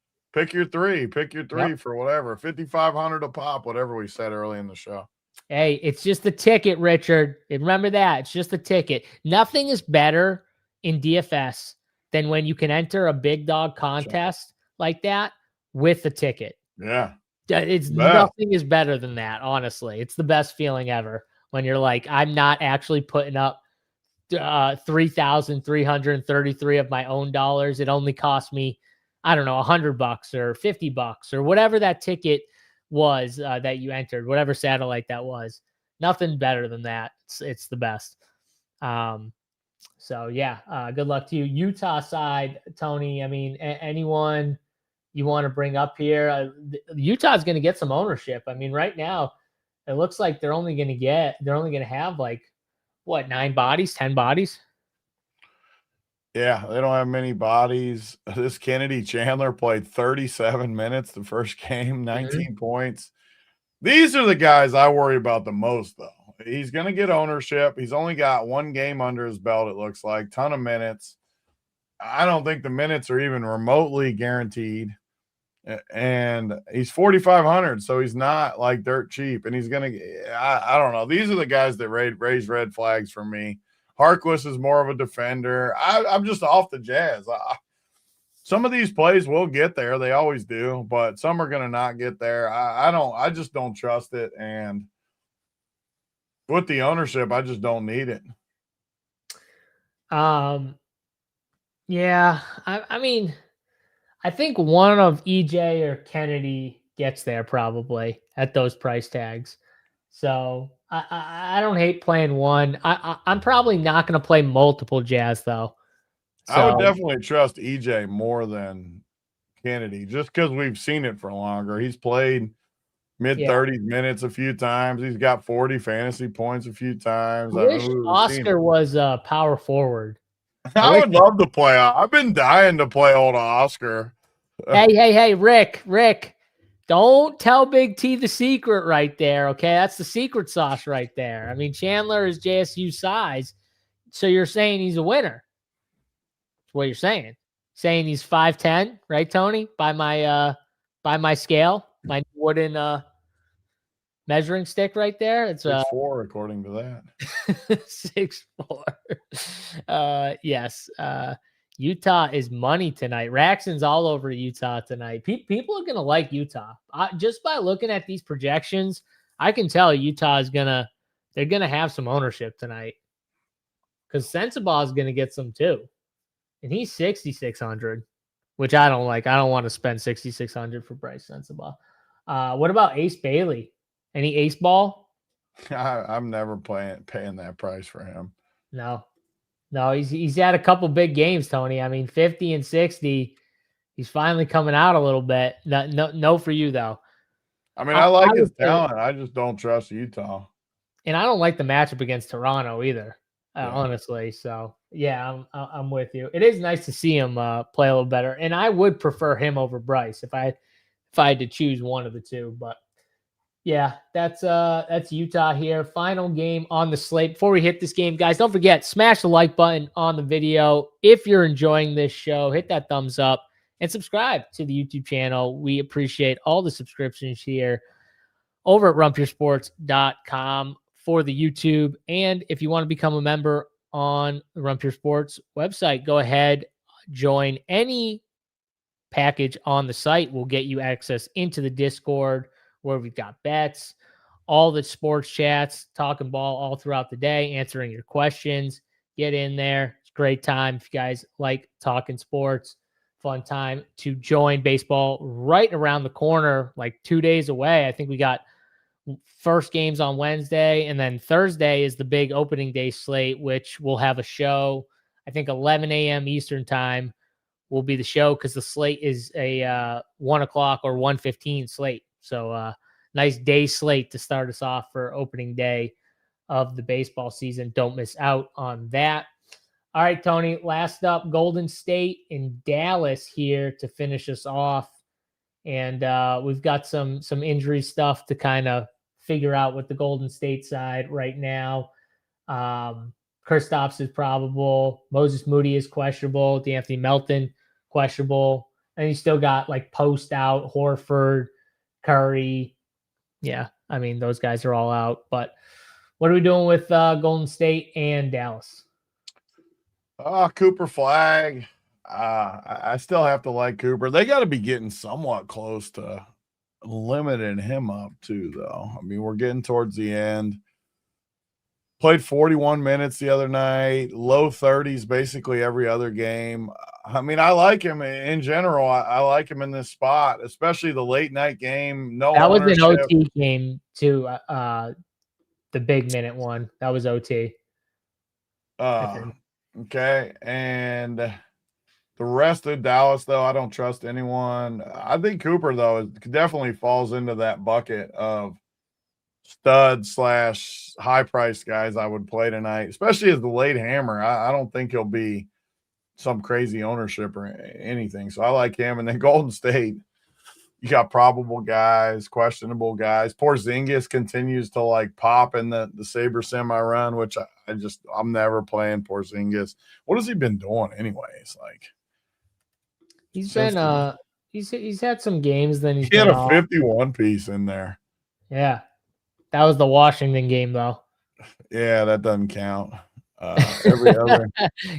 3. Pick your 3 for whatever. 5,500 a pop, whatever we said early in the show. Hey, it's just the ticket, Richard. Remember that. It's just the ticket. Nothing is better in DFS than when you can enter a big dog contest like that with a ticket. Yeah. Nothing is better than that, honestly. It's the best feeling ever when you're like, I'm not actually putting up 3,333 of my own dollars. It only cost me, I don't know, $100 or $50 or whatever that ticket was that you entered, whatever satellite that was. Nothing better than that. It's the best. So yeah, good luck to you. Utah side, Tony. I mean, anyone you want to bring up here? Utah's going to get some ownership. I mean, right now it looks like they're only going to have like 9 bodies, 10 bodies. Yeah, they don't have many bodies. This Kennedy Chandler played 37 minutes the first game, 19 points. These are the guys I worry about the most, though. He's going to get ownership. He's only got 1 game under his belt, it looks like. Ton of minutes. I don't think the minutes are even remotely guaranteed. And he's 4,500, so he's not like dirt cheap. And he's going to – I don't know. These are the guys that raise red flags for me. Harkless is more of a defender. I'm just off the Jazz. some of these plays will get there. They always do, but some are going to not get there. I just don't trust it. And with the ownership, I just don't need it. Yeah, I mean, I think one of EJ or Kennedy gets there probably at those price tags. So I don't hate playing one. I'm probably not going to play multiple Jazz though. So, I would definitely trust EJ more than Kennedy just because we've seen it for longer. He's played mid-30s minutes a few times. He's got 40 fantasy points a few times. I wish Oscar was a power forward. I would love to play. I've been dying to play old Oscar. Hey, Rick. Don't tell Big T the secret right there, okay? That's the secret sauce right there. I mean, Chandler is JSU size, so you're saying he's a winner. That's what you're saying. Saying he's 5'10", right, Tony? By my scale, my wooden measuring stick right there. It's 6'4", according to that. 6'4". Yes. Utah is money tonight. Raxon's all over Utah tonight. People are going to like Utah. Just by looking at these projections, I can tell Utah is they're going to have some ownership tonight. Because Sensabaugh is going to get some too. And he's 6,600, which I don't like. I don't want to spend 6,600 for Bryce Sensabaugh. What about Ace Bailey? Any ace ball? I'm never paying that price for him. No, he's had a couple big games, Tony. I mean, 50 and 60. He's finally coming out a little bit. No for you though. I mean, I like his talent. I just don't trust Utah. And I don't like the matchup against Toronto either, honestly. So yeah, I'm with you. It is nice to see him play a little better, and I would prefer him over Bryce if I had to choose one of the two. But yeah, that's Utah here. Final game on the slate. Before we hit this game, guys, don't forget, smash the like button on the video. If you're enjoying this show, hit that thumbs up and subscribe to the YouTube channel. We appreciate all the subscriptions here over at rumpyoursports.com for the YouTube. And if you want to become a member on the Rump Your Sports website, go ahead, join any package on the site. Will get you access into the Discord, where we've got bets, all the sports chats, talking ball all throughout the day, answering your questions. Get in there. It's a great time. If you guys like talking sports, fun time to join. Baseball right around the corner, like 2 days away. I think we got first games on Wednesday, and then Thursday is the big opening day slate, which will have a show. I think 11 a.m. Eastern time will be the show because the slate is a 1 o'clock or 1:15 slate. So nice day slate to start us off for opening day of the baseball season. Don't miss out on that. All right, Tony, last up, Golden State and Dallas here to finish us off. And we've got some injury stuff to kind of figure out with the Golden State side right now. Kristaps is probable. Moses Moody is questionable. D'Anthony Melton, questionable. And you still got like Post out, Horford, Curry. Yeah, I mean, those guys are all out. But what are we doing with Golden State and Dallas? Cooper Flag. I still have to like Cooper. They got to be getting somewhat close to limiting him up too, though. I mean, we're getting towards the end. Played 41 minutes the other night, low 30s basically every other game. I mean, I like him in general. I like him in this spot, especially the late night game. That was an OT game too. The big minute one. That was OT. Okay. And the rest of Dallas, though, I don't trust anyone. I think Cooper, though, definitely falls into that bucket of stud / high price guys I would play tonight, especially as the late hammer. I don't think he'll be some crazy ownership or anything. So I like him. And then Golden State, you got probable guys, questionable guys. Porzingis continues to like pop in the Sabre semi run, which I'm never playing Porzingis. What has he been doing anyways? Like he's been he's had some games. Then he had a 51 piece in there. Yeah, that was the Washington game though. Yeah, that doesn't count. Every other.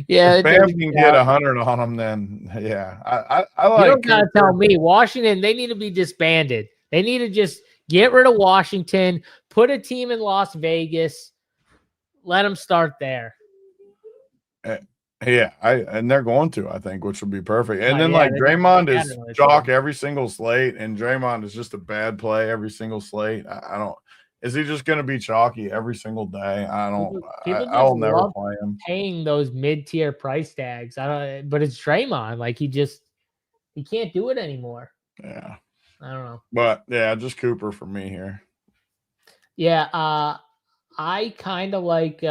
Yeah, If Bam can get 100 on them, then yeah, I like. You don't gotta tell me. Washington, they need to be disbanded. They need to just get rid of Washington, put a team in Las Vegas, let them start there. Yeah, and they're going to, I think, which would be perfect. And then like Draymond is chalk every single slate, and Draymond is just a bad play every single slate. I don't. Is he just going to be chalky every single day? I don't. I'll never play him. Paying those mid-tier price tags. I don't. But it's Draymond. Like he can't do it anymore. Yeah. I don't know. But yeah, just Cooper for me here. Yeah. I kind of like.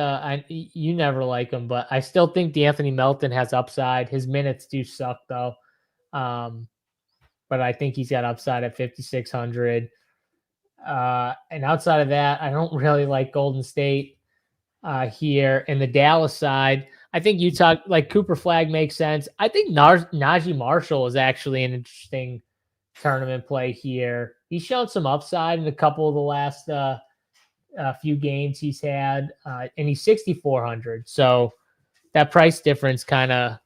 You never like him, but I still think D'Anthony Melton has upside. His minutes do suck though. But I think he's got upside at 5,600. And outside of that, I don't really like Golden State here. And the Dallas side, I think Utah, like Cooper Flag makes sense. I think Najee Marshall is actually an interesting tournament play here. He's shown some upside in a couple of the last few games he's had, and he's 6,400. So that price difference kind of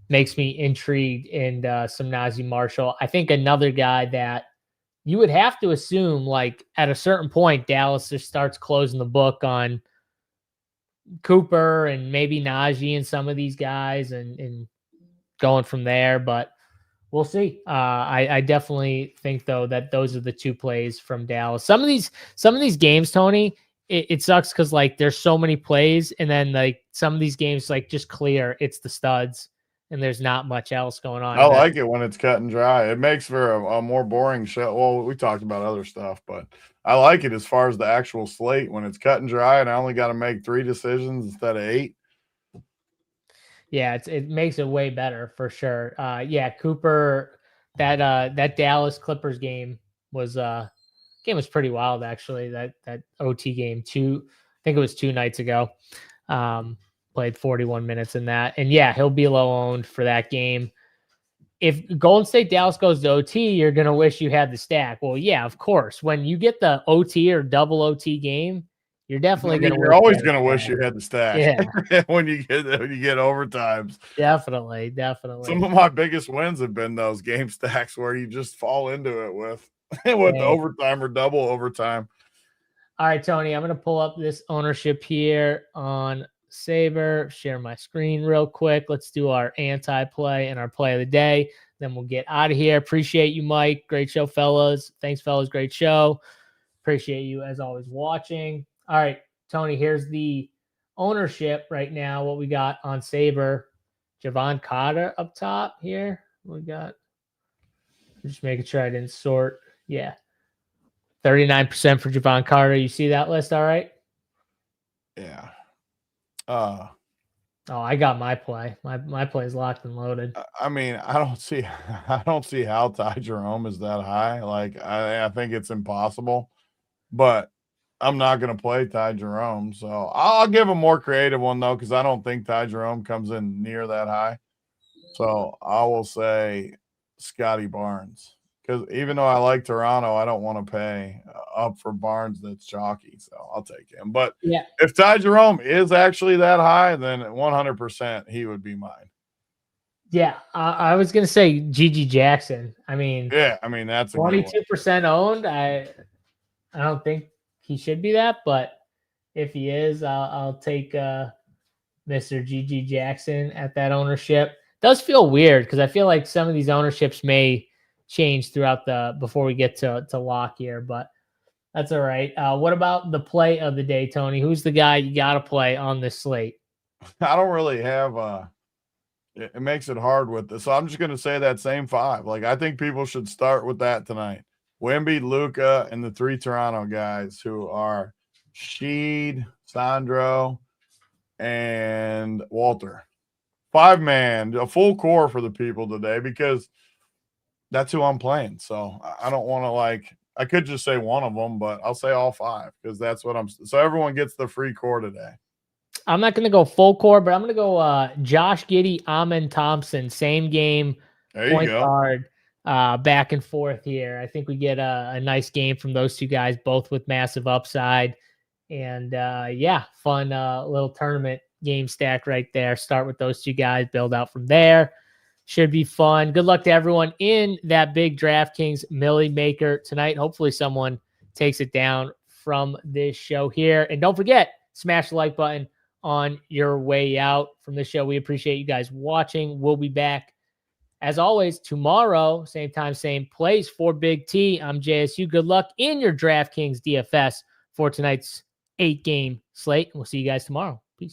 makes me intrigued in some Najee Marshall. I think another guy that you would have to assume, like at a certain point, Dallas just starts closing the book on Cooper and maybe Najee and some of these guys and going from there. But we'll see. I definitely think though that those are the two plays from Dallas. Some of these games, Tony, it sucks because like there's so many plays, and then like some of these games like just clear it's the studs. And there's not much else going on. I like it when it's cut and dry. It makes for a more boring show. Well, we talked about other stuff, but I like it as far as the actual slate when it's cut and dry and I only got to make 3 decisions instead of 8. Yeah, it makes it way better for sure. Yeah, Cooper, that Dallas Clippers game was pretty wild actually. That OT game I think it was 2 nights ago. Played 41 minutes in that. And yeah, he'll be low owned for that game. If Golden State Dallas goes to OT, you're going to wish you had the stack. Well, yeah, of course. When you get the OT or double OT game, you're definitely going to You're always going to wish you had the stack. Yeah. when you get overtimes. Definitely. Some of my biggest wins have been those game stacks where you just fall into it with overtime or double overtime. All right, Tony, I'm going to pull up this ownership here on Saber, share my screen real quick. Let's do our anti-play and our play of the day. Then we'll get out of here. Appreciate you, Mike. Great show, fellas. Thanks, fellas. Great show. Appreciate you, as always, watching. All right, Tony, here's the ownership right now. What we got on Saber. Javon Carter up top here. We got, just making sure I didn't sort. Yeah. 39% for Javon Carter. You see that list all right? Yeah. I got my play. My play is locked and loaded. I mean, I don't see how Ty Jerome is that high. Like, I think it's impossible. But I'm not going to play Ty Jerome, so I'll give a more creative one though, because I don't think Ty Jerome comes in near that high. So I will say Scotty Barnes. Because even though I like Toronto, I don't want to pay up for Barnes that's chalky, so I'll take him. But yeah, if Ty Jerome is actually that high, then 100% he would be mine. Yeah, I was gonna say Gigi Jackson. I mean, that's 22% owned. I don't think he should be that, but if he is, I'll take Mr. Gigi Jackson at that ownership. It does feel weird because I feel like some of these ownerships may change throughout before we get to lock here, but that's all right. What about the play of the day, Tony? Who's the guy you got to play on this slate? I don't really have it makes it hard with this. So I'm just going to say that same 5. Like, I think people should start with that tonight. Wemby, Luka, and the 3 Toronto guys who are Sheed, Sandro, and Walter. 5-man, a full core for the people today because that's who I'm playing. So I don't want to I could just say one of them, but I'll say all 5 because that's what so everyone gets the free core today. I'm not going to go full core, but I'm going to go Josh Giddey, Amen Thompson, same game, point guard, back and forth here. I think we get a nice game from those 2 guys, both with massive upside. And fun little tournament game stack right there. Start with those two guys, build out from there. Should be fun. Good luck to everyone in that big DraftKings Millie Maker tonight. Hopefully someone takes it down from this show here. And don't forget, smash the like button on your way out from the show. We appreciate you guys watching. We'll be back, as always, tomorrow, same time, same place for Big T. I'm JSU. Good luck in your DraftKings DFS for tonight's 8-game slate. We'll see you guys tomorrow. Peace.